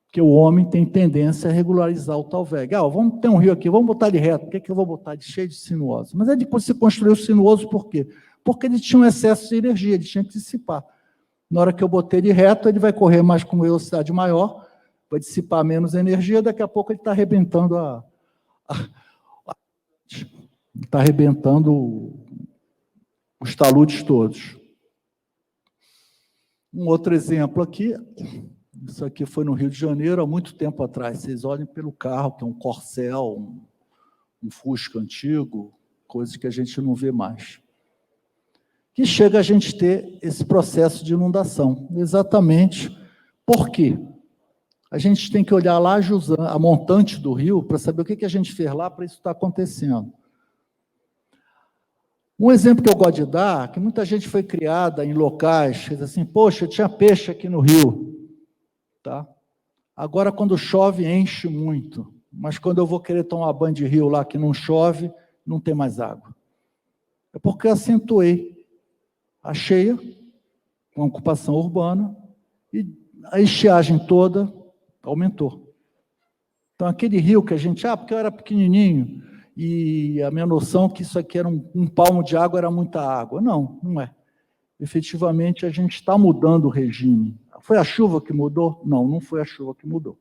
B: que o homem tem tendência a regularizar o Talveg. Vamos ter um rio aqui, vamos botar ele reto. Por que eu vou botar ele cheio de sinuoso? Mas depois você construiu o sinuoso por quê? Porque ele tinha um excesso de energia, ele tinha que dissipar. Na hora que eu botei ele reto, ele vai correr mais com velocidade maior, vai dissipar menos energia, daqui a pouco ele está arrebentando está arrebentando os taludes todos. Um outro exemplo aqui, isso aqui foi no Rio de Janeiro, há muito tempo atrás. Vocês olhem pelo carro, que é um Corcel, um Fusca antigo, coisas que a gente não vê mais. Que chega a gente ter esse processo de inundação. Exatamente. Por quê? A gente tem que olhar lá a montante do rio para saber o que a gente fez lá para isso estar acontecendo. Um exemplo que eu gosto de dar, que muita gente foi criada em locais, diz assim, poxa, tinha peixe aqui no rio. Tá? Agora, quando chove, enche muito. Mas quando eu vou querer tomar banho de rio lá que não chove, não tem mais água. É porque eu acentuei a cheia, com a ocupação urbana, e a estiagem toda aumentou. Então, aquele rio que a gente... porque eu era pequenininho, e a minha noção que isso aqui era um palmo de água, era muita água. Não, não é. Efetivamente, a gente está mudando o regime. Foi a chuva que mudou? Não, não foi a chuva que mudou.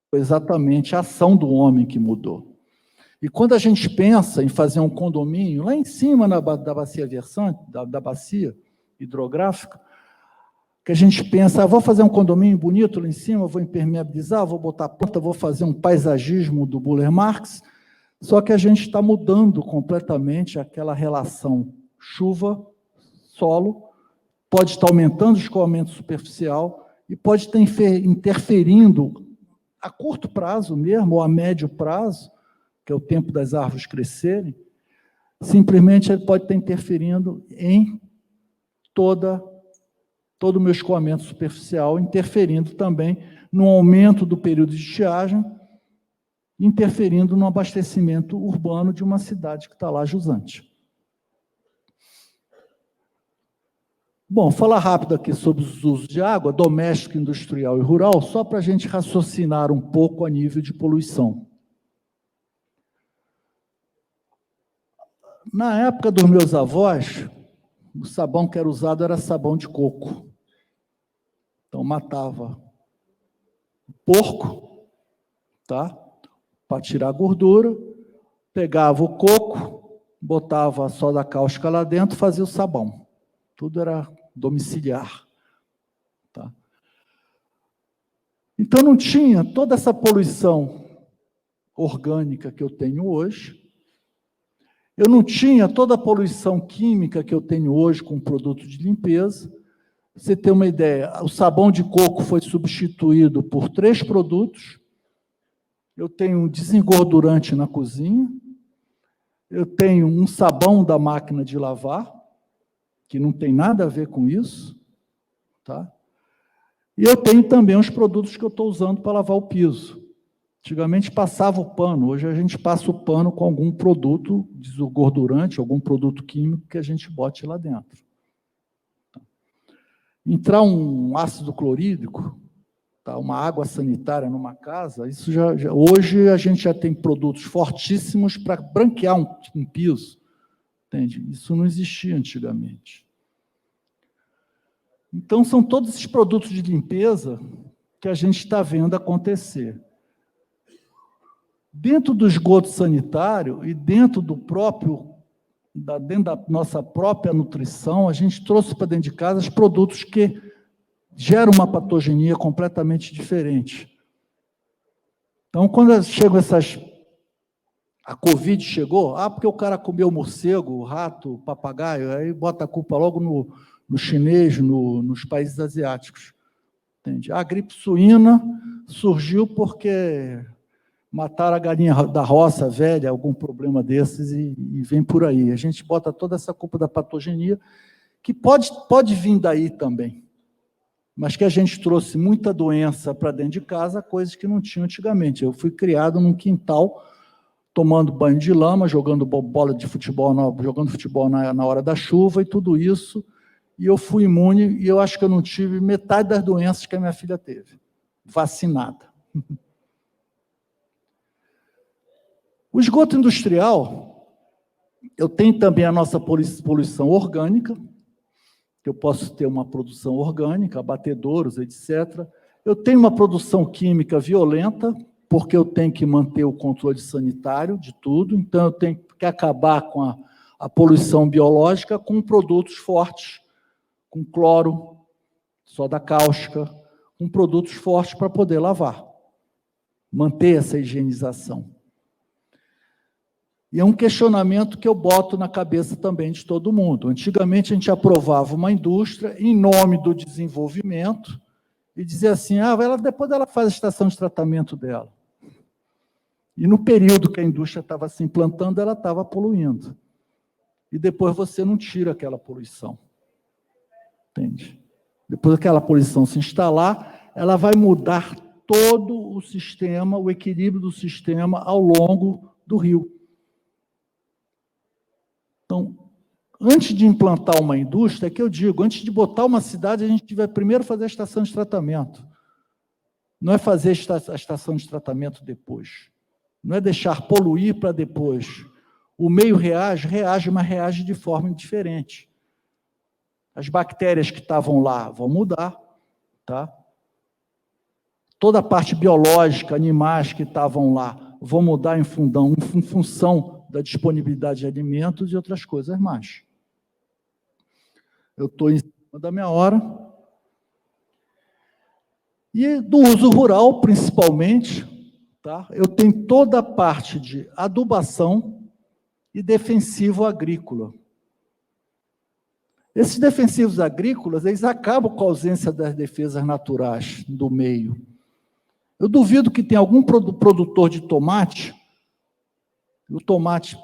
B: Foi exatamente a ação do homem que mudou. E quando a gente pensa em fazer um condomínio, lá em cima da bacia versante, da bacia hidrográfica, que a gente pensa, vou fazer um condomínio bonito lá em cima, vou impermeabilizar, vou botar planta, vou fazer um paisagismo do Buller Marx, só que a gente está mudando completamente aquela relação chuva-solo, pode estar aumentando o escoamento superficial e pode estar interferindo a curto prazo mesmo, ou a médio prazo, que é o tempo das árvores crescerem, simplesmente ele pode estar interferindo em todo o meu escoamento superficial, interferindo também no aumento do período de estiagem, interferindo no abastecimento urbano de uma cidade que está lá jusante. Bom, falar rápido aqui sobre os usos de água, doméstico, industrial e rural, só para a gente raciocinar um pouco a nível de poluição. Na época dos meus avós, o sabão que era usado era sabão de coco. Então, matava o porco, tá? Para tirar a gordura, pegava o coco, botava a soda cáustica lá dentro, fazia o sabão. Tudo era domiciliar. Tá? Então, não tinha toda essa poluição orgânica que eu tenho hoje, eu não tinha toda a poluição química que eu tenho hoje com produto de limpeza. Você ter uma ideia, o sabão de coco foi substituído por 3 produtos, eu tenho um desengordurante na cozinha, eu tenho um sabão da máquina de lavar, que não tem nada a ver com isso, tá? E eu tenho também os produtos que eu estou usando para lavar o piso. Antigamente passava o pano, hoje a gente passa o pano com algum produto desengordurante, algum produto químico que a gente bote lá dentro. Entrar um ácido clorídrico, tá, uma água sanitária numa casa, isso hoje a gente já tem produtos fortíssimos para branquear um piso, entende? Isso não existia antigamente. Então, são todos esses produtos de limpeza que a gente está vendo acontecer. Dentro do esgoto sanitário e dentro dentro da nossa própria nutrição, a gente trouxe para dentro de casa os produtos que geram uma patogenia completamente diferente. Então, quando chegam A Covid chegou, porque o cara comeu morcego, rato, papagaio, aí bota a culpa logo no chinês, nos países asiáticos. Entende? A gripe suína surgiu porque mataram a galinha da roça velha, algum problema desses, e vem por aí. A gente bota toda essa culpa da patogenia, que pode vir daí também, mas que a gente trouxe muita doença para dentro de casa, coisas que não tinha antigamente. Eu fui criado num quintal, tomando banho de lama, jogando bola de futebol, jogando futebol na hora da chuva e tudo isso, e eu fui imune, e eu acho que eu não tive metade das doenças que a minha filha teve, vacinada. O esgoto industrial, eu tenho também a nossa poluição orgânica, que eu posso ter uma produção orgânica, abatedouros, etc. Eu tenho uma produção química violenta, porque eu tenho que manter o controle sanitário de tudo, então eu tenho que acabar com a poluição biológica com produtos fortes, com cloro, soda cáustica, com produtos fortes para poder lavar, manter essa higienização. E é um questionamento que eu boto na cabeça também de todo mundo. Antigamente, a gente aprovava uma indústria em nome do desenvolvimento e dizia assim, depois ela faz a estação de tratamento dela. E no período que a indústria estava se implantando, ela estava poluindo. E depois você não tira aquela poluição. Entende? Depois aquela poluição se instalar, ela vai mudar todo o sistema, o equilíbrio do sistema ao longo do rio. Então, antes de implantar uma indústria, é que eu digo, antes de botar uma cidade, a gente vai primeiro fazer a estação de tratamento. Não é fazer a estação de tratamento depois. Não é deixar poluir para depois. O meio reage, mas reage de forma diferente. As bactérias que estavam lá vão mudar, tá? Toda a parte biológica, animais que estavam lá, vão mudar em função da disponibilidade de alimentos e outras coisas mais. Eu estou em cima da minha hora. E do uso rural, principalmente, tá? Eu tenho toda a parte de adubação e defensivo agrícola. Esses defensivos agrícolas, eles acabam com a ausência das defesas naturais do meio. Eu duvido que tenha algum produtor de tomate, o tomate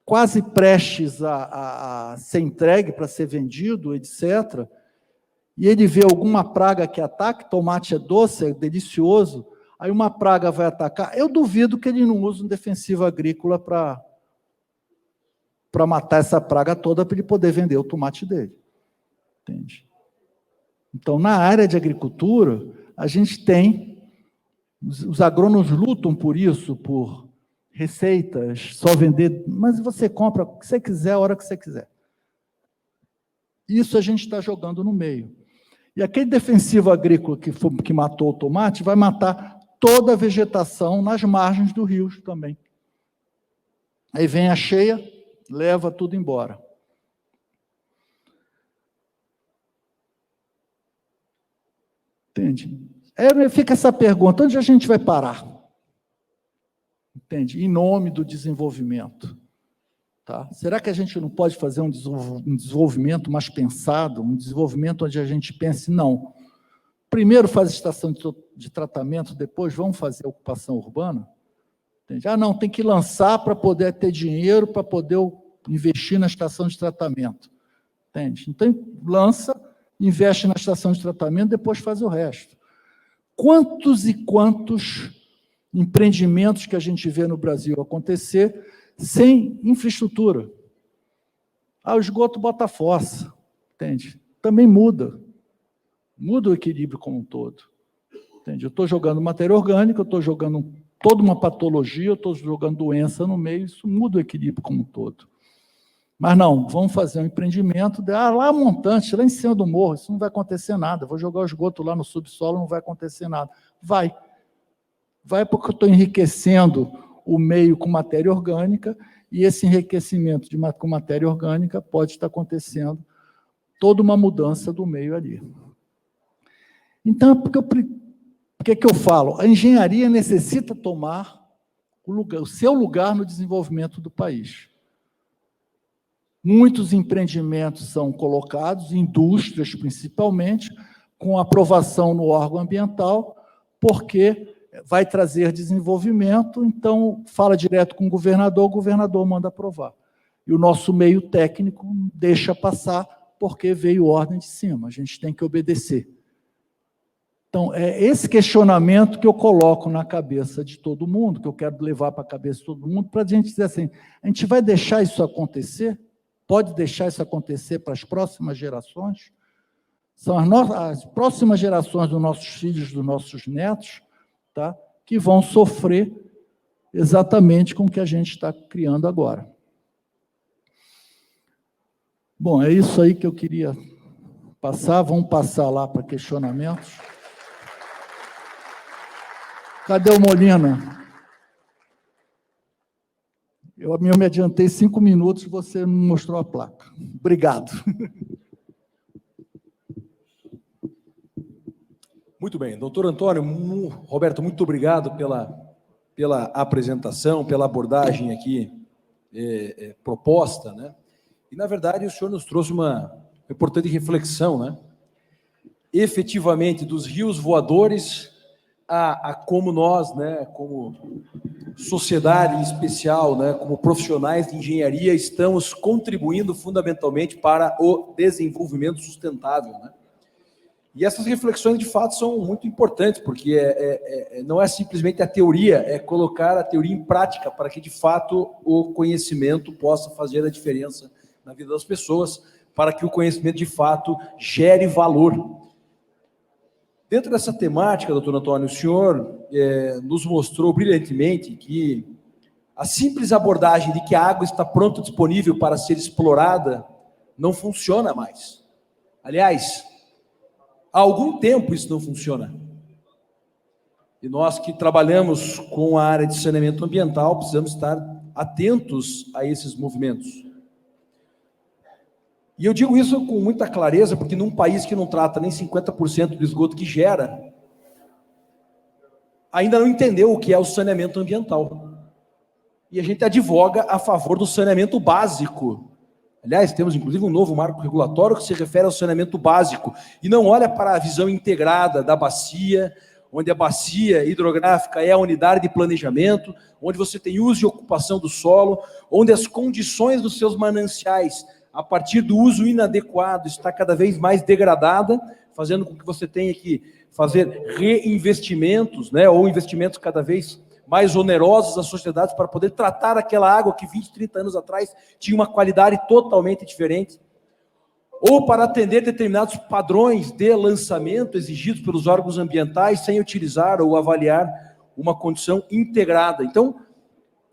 B: quase prestes a ser entregue para ser vendido, etc., e ele vê alguma praga que ataque, tomate é doce, é delicioso, aí uma praga vai atacar, eu duvido que ele não use um defensivo agrícola para matar essa praga toda, para ele poder vender o tomate dele. Entende? Então, na área de agricultura, a gente tem, os agrônomos lutam por isso, por receitas, só vender, mas você compra o que você quiser, a hora que você quiser. Isso a gente está jogando no meio. E aquele defensivo agrícola que matou o tomate vai matar toda a vegetação nas margens do rio também. Aí vem a cheia, leva tudo embora. Entende? Fica essa pergunta, onde a gente vai parar? Entende? Em nome do desenvolvimento. Tá? Será que a gente não pode fazer um desenvolvimento mais pensado, um desenvolvimento onde a gente pense, não, primeiro faz a estação de tratamento, depois vamos fazer a ocupação urbana? Entende? Não, tem que lançar para poder ter dinheiro, para poder investir na estação de tratamento. Entende? Então, lança, investe na estação de tratamento, depois faz o resto. Quantos e quantos empreendimentos que a gente vê no Brasil acontecer sem infraestrutura? O esgoto bota fossa, entende? Também muda o equilíbrio como um todo. Entende? Eu estou jogando matéria orgânica, eu estou jogando toda uma patologia, eu estou jogando doença no meio, isso muda o equilíbrio como um todo. Mas não, vamos fazer um empreendimento, lá montante, lá em cima do morro, isso não vai acontecer nada, vou jogar o esgoto lá no subsolo, não vai acontecer nada. Vai porque eu estou enriquecendo o meio com matéria orgânica, e esse enriquecimento com matéria orgânica pode estar acontecendo toda uma mudança do meio ali. Então, por que eu falo? A engenharia necessita tomar o seu lugar no desenvolvimento do país. Muitos empreendimentos são colocados, indústrias principalmente, com aprovação no órgão ambiental, porque vai trazer desenvolvimento, então fala direto com o governador manda aprovar. E o nosso meio técnico deixa passar, porque veio ordem de cima, a gente tem que obedecer. Então, é esse questionamento que eu coloco na cabeça de todo mundo, que eu quero levar para a cabeça de todo mundo, para a gente dizer assim, a gente vai deixar isso acontecer? Pode deixar isso acontecer para as próximas gerações? São as próximas gerações dos nossos filhos, dos nossos netos, tá, que vão sofrer exatamente com o que a gente está criando agora. Bom, é isso aí que eu queria passar. Vamos passar lá para questionamentos. Cadê o Molina? Eu me adiantei 5 minutos e você não mostrou a placa. Obrigado.
A: Muito bem. Doutor Antônio, Roberto, muito obrigado pela apresentação, pela abordagem aqui proposta, né? E, na verdade, o senhor nos trouxe uma importante reflexão, né? Efetivamente, dos rios voadores a como nós, né, como sociedade em especial, né, como profissionais de engenharia, estamos contribuindo fundamentalmente para o desenvolvimento sustentável, né? E essas reflexões, de fato, são muito importantes, porque não é simplesmente a teoria, é colocar a teoria em prática para que, de fato, o conhecimento possa fazer a diferença na vida das pessoas, para que o conhecimento, de fato, gere valor. Dentro dessa temática, doutor Antônio, o senhor nos mostrou brilhantemente que a simples abordagem de que a água está pronta, disponível para ser explorada, não funciona mais. Aliás, há algum tempo isso não funciona. E nós que trabalhamos com a área de saneamento ambiental, precisamos estar atentos a esses movimentos. E eu digo isso com muita clareza, porque num país que não trata nem 50% do esgoto que gera, ainda não entendeu o que é o saneamento ambiental. E a gente advoga a favor do saneamento básico. Aliás, temos inclusive um novo marco regulatório que se refere ao saneamento básico, e não olha para a visão integrada da bacia, onde a bacia hidrográfica é a unidade de planejamento, onde você tem uso e ocupação do solo, onde as condições dos seus mananciais, a partir do uso inadequado, está cada vez mais degradada, fazendo com que você tenha que fazer reinvestimentos, né, ou investimentos cada vez mais onerosos às sociedades para poder tratar aquela água que 20, 30 anos atrás tinha uma qualidade totalmente diferente, ou para atender determinados padrões de lançamento exigidos pelos órgãos ambientais sem utilizar ou avaliar uma condição integrada. Então,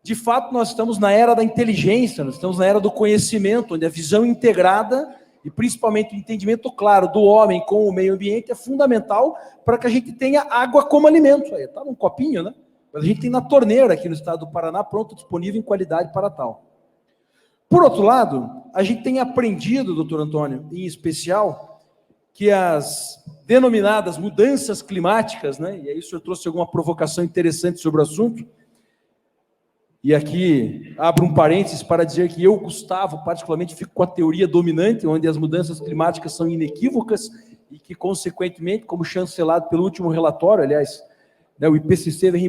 A: de fato, nós estamos na era da inteligência, nós estamos na era do conhecimento, onde a visão integrada e principalmente o entendimento claro do homem com o meio ambiente é fundamental para que a gente tenha água como alimento. Aí está num copinho, né? Mas a gente tem na torneira aqui no estado do Paraná, pronto, disponível em qualidade para tal. Por outro lado, a gente tem aprendido, doutor Antônio, em especial, que as denominadas mudanças climáticas, né? E aí o senhor trouxe alguma provocação interessante sobre o assunto. E aqui abro um parênteses para dizer que eu, Gustavo, particularmente fico com a teoria dominante, onde as mudanças climáticas são inequívocas e que, consequentemente, como chancelado pelo último relatório, aliás, né, o IPCC vem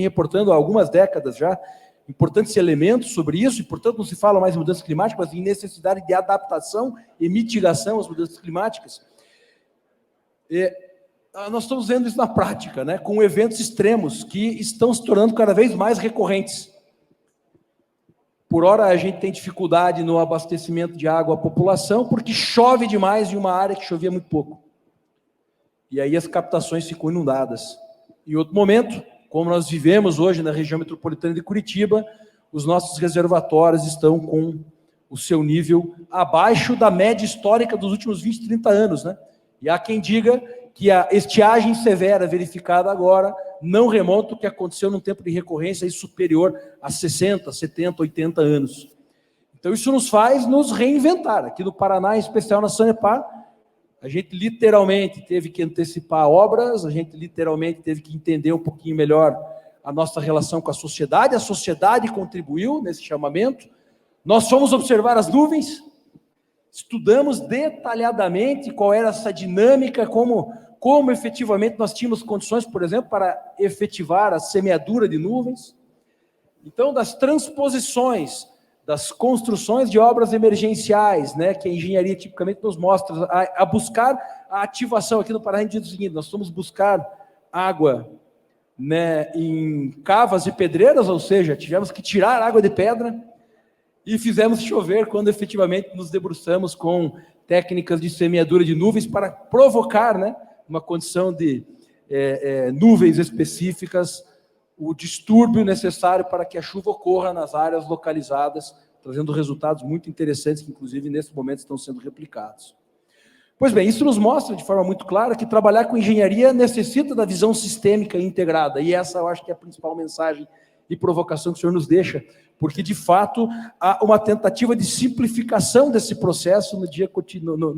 A: reportando há algumas décadas já importantes elementos sobre isso, e, portanto, não se fala mais em mudanças climáticas, mas em necessidade de adaptação e mitigação às mudanças climáticas. Nós estamos vendo isso na prática, né, com eventos extremos que estão se tornando cada vez mais recorrentes. Por hora, a gente tem dificuldade no abastecimento de água à população, porque chove demais em uma área que chovia muito pouco. E aí as captações ficam inundadas. Em outro momento, como nós vivemos hoje na região metropolitana de Curitiba, os nossos reservatórios estão com o seu nível abaixo da média histórica dos últimos 20, 30 anos, né? E há quem diga que a estiagem severa verificada agora não remonta o que aconteceu num tempo de recorrência superior a 60, 70, 80 anos. Então isso nos faz nos reinventar. Aqui no Paraná, em especial na Sanepar, A gente literalmente teve que antecipar obras, a gente literalmente teve que entender um pouquinho melhor a nossa relação com a sociedade contribuiu nesse chamamento. Nós fomos observar as nuvens, estudamos detalhadamente qual era essa dinâmica, como efetivamente nós tínhamos condições, por exemplo, para efetivar a semeadura de nuvens. Então, das transposições, das construções de obras emergenciais, né, que a engenharia tipicamente nos mostra, a buscar a ativação. Aqui no Paraná, a gente diz o seguinte: nós fomos buscar água, né, em cavas e pedreiras, ou seja, tivemos que tirar água de pedra e fizemos chover quando efetivamente nos debruçamos com técnicas de semeadura de nuvens para provocar, né, uma condição de nuvens específicas, o distúrbio necessário para que a chuva ocorra nas áreas localizadas, trazendo resultados muito interessantes que, inclusive, nesse momento estão sendo replicados. Pois bem, isso nos mostra de forma muito clara que trabalhar com engenharia necessita da visão sistêmica e integrada, e essa eu acho que é a principal mensagem e provocação que o senhor nos deixa, porque, de fato, há uma tentativa de simplificação desse processo no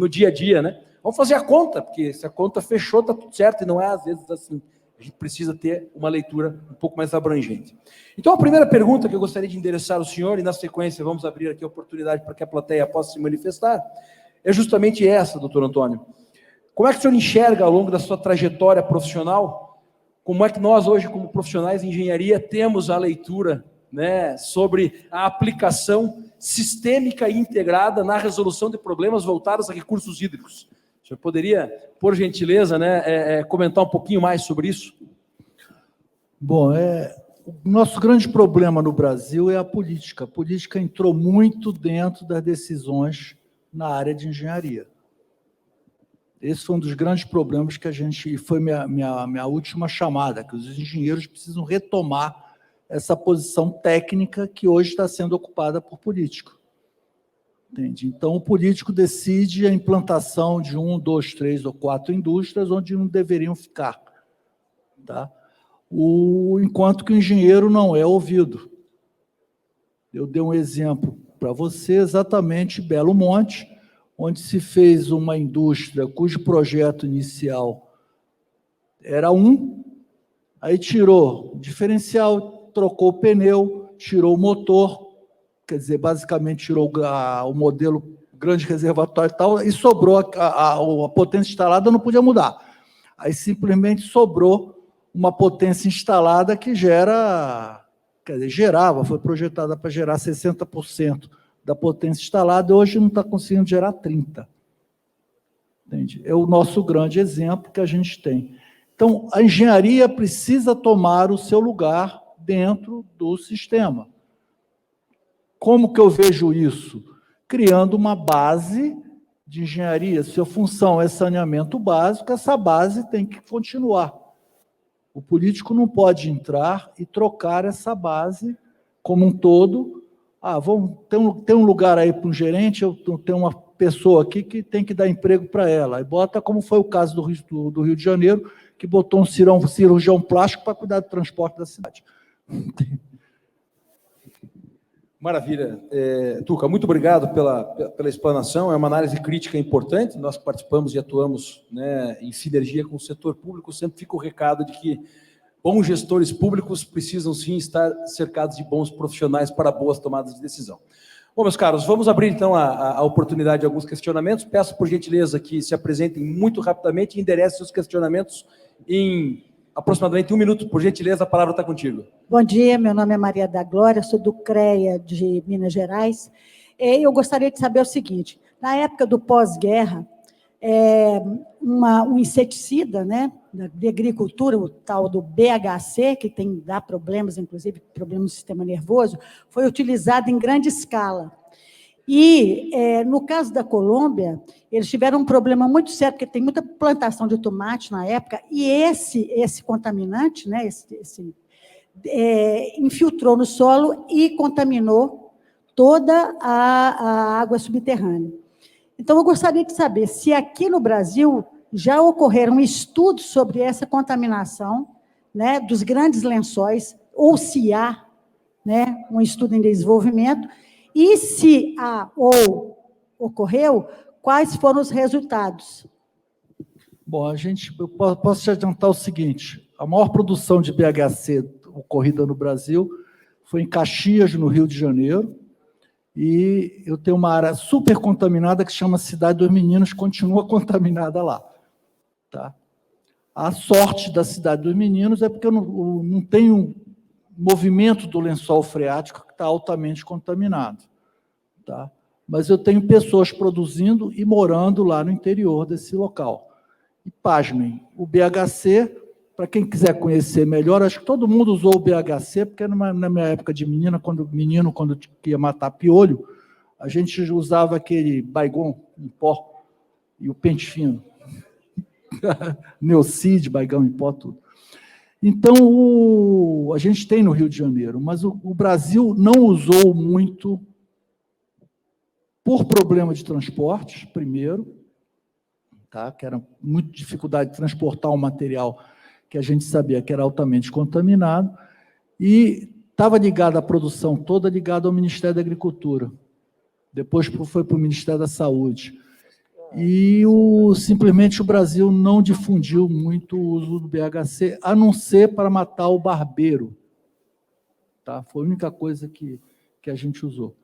A: dia a dia, né? Vamos fazer a conta, porque se a conta fechou, está tudo certo, e não é às vezes assim. A gente precisa ter uma leitura um pouco mais abrangente. Então, a primeira pergunta que eu gostaria de endereçar ao senhor, e na sequência vamos abrir aqui a oportunidade para que a plateia possa se manifestar, é justamente essa, doutor Antônio. Como é que o senhor enxerga, ao longo da sua trajetória profissional, como é que nós hoje, como profissionais de engenharia, temos a leitura, né, sobre a aplicação sistêmica e integrada na resolução de problemas voltados a recursos hídricos? O senhor poderia, por gentileza, né, comentar um pouquinho mais sobre isso?
B: Bom, o nosso grande problema no Brasil é a política. A política entrou muito dentro das decisões na área de engenharia. Esse foi um dos grandes problemas que a gente... Foi minha última chamada, que os engenheiros precisam retomar essa posição técnica que hoje está sendo ocupada por político. Entende? Então, o político decide a implantação de 1, 2, 3 ou 4 indústrias onde não deveriam ficar. Tá? Enquanto que o engenheiro não é ouvido. Eu dei um exemplo para você, exatamente Belo Monte, onde se fez uma indústria cujo projeto inicial era aí tirou o diferencial, trocou o pneu, tirou o motor, quer dizer, basicamente tirou o modelo grande reservatório e tal, e sobrou a potência instalada, não podia mudar. Aí simplesmente sobrou uma potência instalada que gerava, foi projetada para gerar 60% da potência instalada, e hoje não está conseguindo gerar 30%. Entende? É o nosso grande exemplo que a gente tem. Então, a engenharia precisa tomar o seu lugar dentro do sistema. Como que eu vejo isso? Criando uma base de engenharia. Se a função é saneamento básico, essa base tem que continuar. O político não pode entrar e trocar essa base como um todo. Tem um lugar aí para um gerente, eu tenho uma pessoa aqui que tem que dar emprego para ela. E bota, como foi o caso do Rio de Janeiro, que botou um cirurgião plástico para cuidar do transporte da cidade.
A: Maravilha. Tuca, muito obrigado pela explanação. É uma análise crítica importante. Nós participamos e atuamos, né, em sinergia com o setor público. Sempre fica o recado de que bons gestores públicos precisam, sim, estar cercados de bons profissionais para boas tomadas de decisão. Bom, meus caros, vamos abrir, então, a oportunidade de alguns questionamentos. Peço, por gentileza, que se apresentem muito rapidamente e enderecem os questionamentos em aproximadamente 1 minuto. Por gentileza, a palavra está contigo.
C: Bom dia, meu nome é Maria da Glória, sou do CREA de Minas Gerais. Eu gostaria de saber o seguinte: na época do pós-guerra, um inseticida, né, de agricultura, o tal do BHC, que dá problemas, inclusive problemas no sistema nervoso, foi utilizado em grande escala. E, no caso da Colômbia, eles tiveram um problema muito sério, porque tem muita plantação de tomate na época, e esse contaminante, né, infiltrou no solo e contaminou toda a água subterrânea. Então, eu gostaria de saber se aqui no Brasil já ocorreram estudos sobre essa contaminação, né, dos grandes lençóis, ou se há, né, um estudo em desenvolvimento, e se há ou ocorreu, quais foram os resultados,
B: Bom, eu posso te adiantar o seguinte: a maior produção de BHC ocorrida no Brasil foi em Caxias, no Rio de Janeiro, e eu tenho uma área super contaminada que chama Cidade dos Meninos, continua contaminada lá. Tá? A sorte da Cidade dos Meninos é porque eu não tenho movimento do lençol freático que está altamente contaminado. Tá? Mas eu tenho pessoas produzindo e morando lá no interior desse local. E, pasmem, o BHC, para quem quiser conhecer melhor, acho que todo mundo usou o BHC, porque na minha época de quando ia matar piolho, a gente usava aquele Baygon em pó e o pente fino. Neocid, Baigão em pó, tudo. Então, a gente tem no Rio de Janeiro, mas o Brasil não usou muito por problema de transportes, primeiro, tá? Que era muita dificuldade de transportar um material que a gente sabia que era altamente contaminado, e estava ligado à produção toda, ligada ao Ministério da Agricultura. Depois foi para o Ministério da Saúde. E simplesmente o Brasil não difundiu muito o uso do BHC, a não ser para matar o barbeiro. Tá? Foi a única coisa que a gente usou.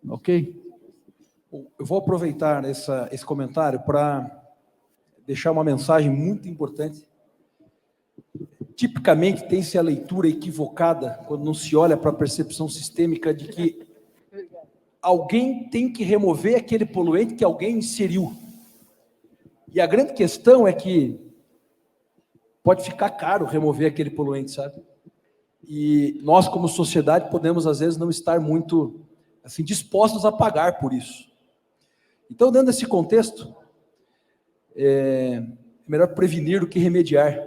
B: Ok?
A: Eu vou aproveitar esse comentário para deixar uma mensagem muito importante. Tipicamente, tem-se a leitura equivocada quando não se olha para a percepção sistêmica de que alguém tem que remover aquele poluente que alguém inseriu. E a grande questão é que pode ficar caro remover aquele poluente, sabe? E nós, como sociedade, podemos, às vezes, não estar muito assim, dispostos a pagar por isso. Então, dentro desse contexto, é melhor prevenir do que remediar.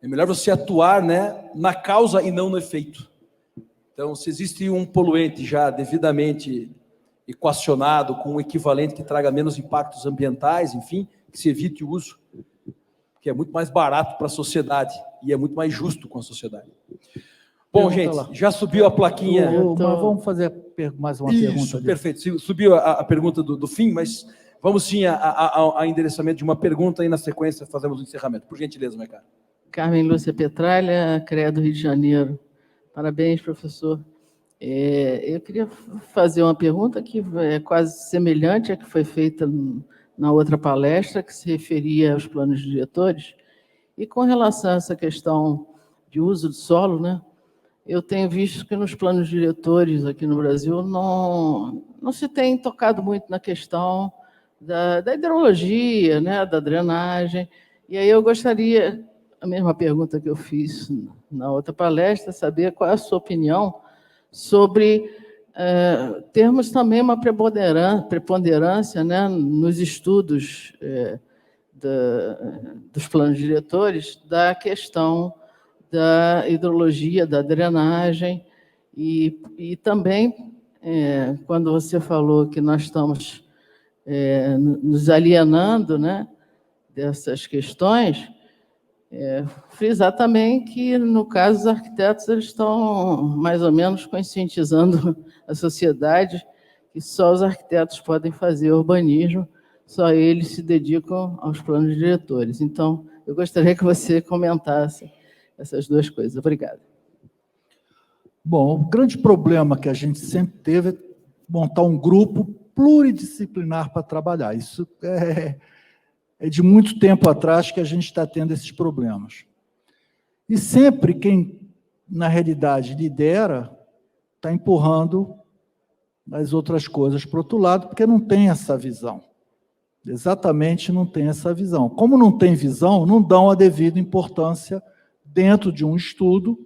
A: É melhor você atuar, né, na causa e não no efeito. Então, se existe um poluente já devidamente equacionado, com um equivalente que traga menos impactos ambientais, enfim, que se evite o uso, que é muito mais barato para a sociedade e é muito mais justo com a sociedade. Bom, gente, já subiu a plaquinha.
B: Mas vamos fazer mais uma pergunta.
A: Perfeito. Subiu a pergunta do fim, mas vamos sim a endereçamento de uma pergunta e na sequência fazemos o encerramento. Por gentileza, minha cara.
D: Carmen Lúcia Petralha, CREA do Rio de Janeiro. Parabéns, professor. Eu queria fazer uma pergunta que é quase semelhante à que foi feita na outra palestra, que se referia aos planos diretores. E com relação a essa questão de uso do solo, né, eu tenho visto que nos planos diretores aqui no Brasil não se tem tocado muito na questão da hidrologia, né, da drenagem. E aí eu gostaria, a mesma pergunta que eu fiz na outra palestra, saber qual é a sua opinião sobre termos também uma preponderância, né, nos estudos dos planos diretores da questão da hidrologia, da drenagem, e também, quando você falou que nós estamos nos alienando, né, dessas questões, frisar também que, no caso, os arquitetos eles estão mais ou menos conscientizando a sociedade que só os arquitetos podem fazer urbanismo, só eles se dedicam aos planos diretores. Então, eu gostaria que você comentasse essas duas coisas. Obrigada.
B: Bom, o grande problema que a gente sempre teve é montar um grupo pluridisciplinar para trabalhar. Isso é de muito tempo atrás que a gente está tendo esses problemas. E sempre quem, na realidade, lidera, está empurrando as outras coisas para o outro lado, porque não tem essa visão. Exatamente, não tem essa visão. Como não tem visão, não dão a devida importância dentro de um estudo,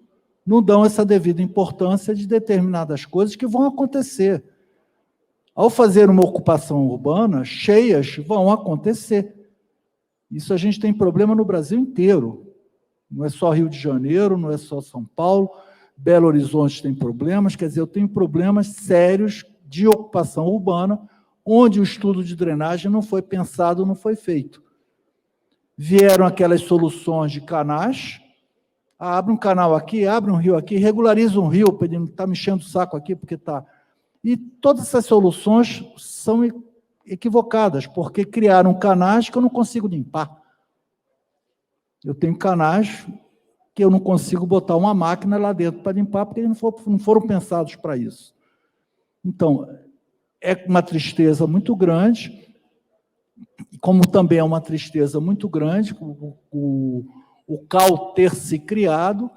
B: não dão essa devida importância de determinadas coisas que vão acontecer. Ao fazer uma ocupação urbana, cheias vão acontecer. Isso a gente tem problema no Brasil inteiro. Não é só Rio de Janeiro, não é só São Paulo, Belo Horizonte tem problemas, quer dizer, eu tenho problemas sérios de ocupação urbana, onde o estudo de drenagem não foi pensado, não foi feito. Vieram aquelas soluções de canais, abre um canal aqui, abre um rio aqui, regulariza um rio, ele está me enchendo o saco aqui porque está... E todas essas soluções são equivocadas, porque criaram canais que eu não consigo limpar. Eu tenho canais que eu não consigo botar uma máquina lá dentro para limpar, porque eles não foram pensados para isso. Então, é uma tristeza muito grande, como também é uma tristeza muito grande o CAL ter se criado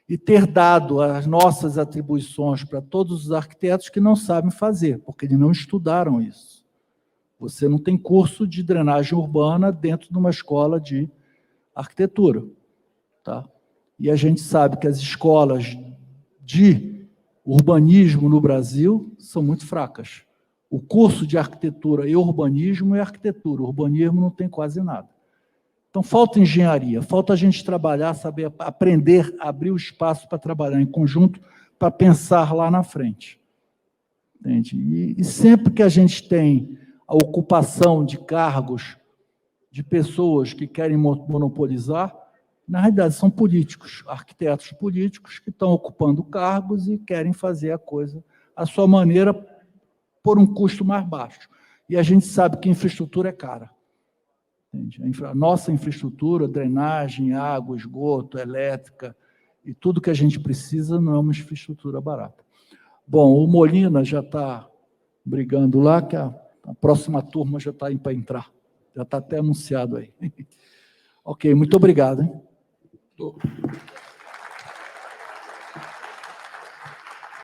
B: e ter dado as nossas atribuições para todos os arquitetos que não sabem fazer, porque eles não estudaram isso. Você não tem curso de drenagem urbana dentro de uma escola de arquitetura, tá? E a gente sabe que as escolas de urbanismo no Brasil são muito fracas. O curso de arquitetura e urbanismo é arquitetura, o urbanismo não tem quase nada. Então, falta engenharia, falta a gente trabalhar, saber aprender, abrir o espaço para trabalhar em conjunto, para pensar lá na frente. Entende? E sempre que a gente tem a ocupação de cargos de pessoas que querem monopolizar, na realidade são políticos, arquitetos políticos que estão ocupando cargos e querem fazer a coisa à sua maneira por um custo mais baixo. E a gente sabe que infraestrutura é cara. Entende? A nossa infraestrutura, drenagem, água, esgoto, elétrica, e tudo que a gente precisa não é uma infraestrutura barata. Bom, o Molina já está brigando lá, que a próxima turma já está indo para entrar. Já está até anunciado aí. Ok, muito obrigado. Hein?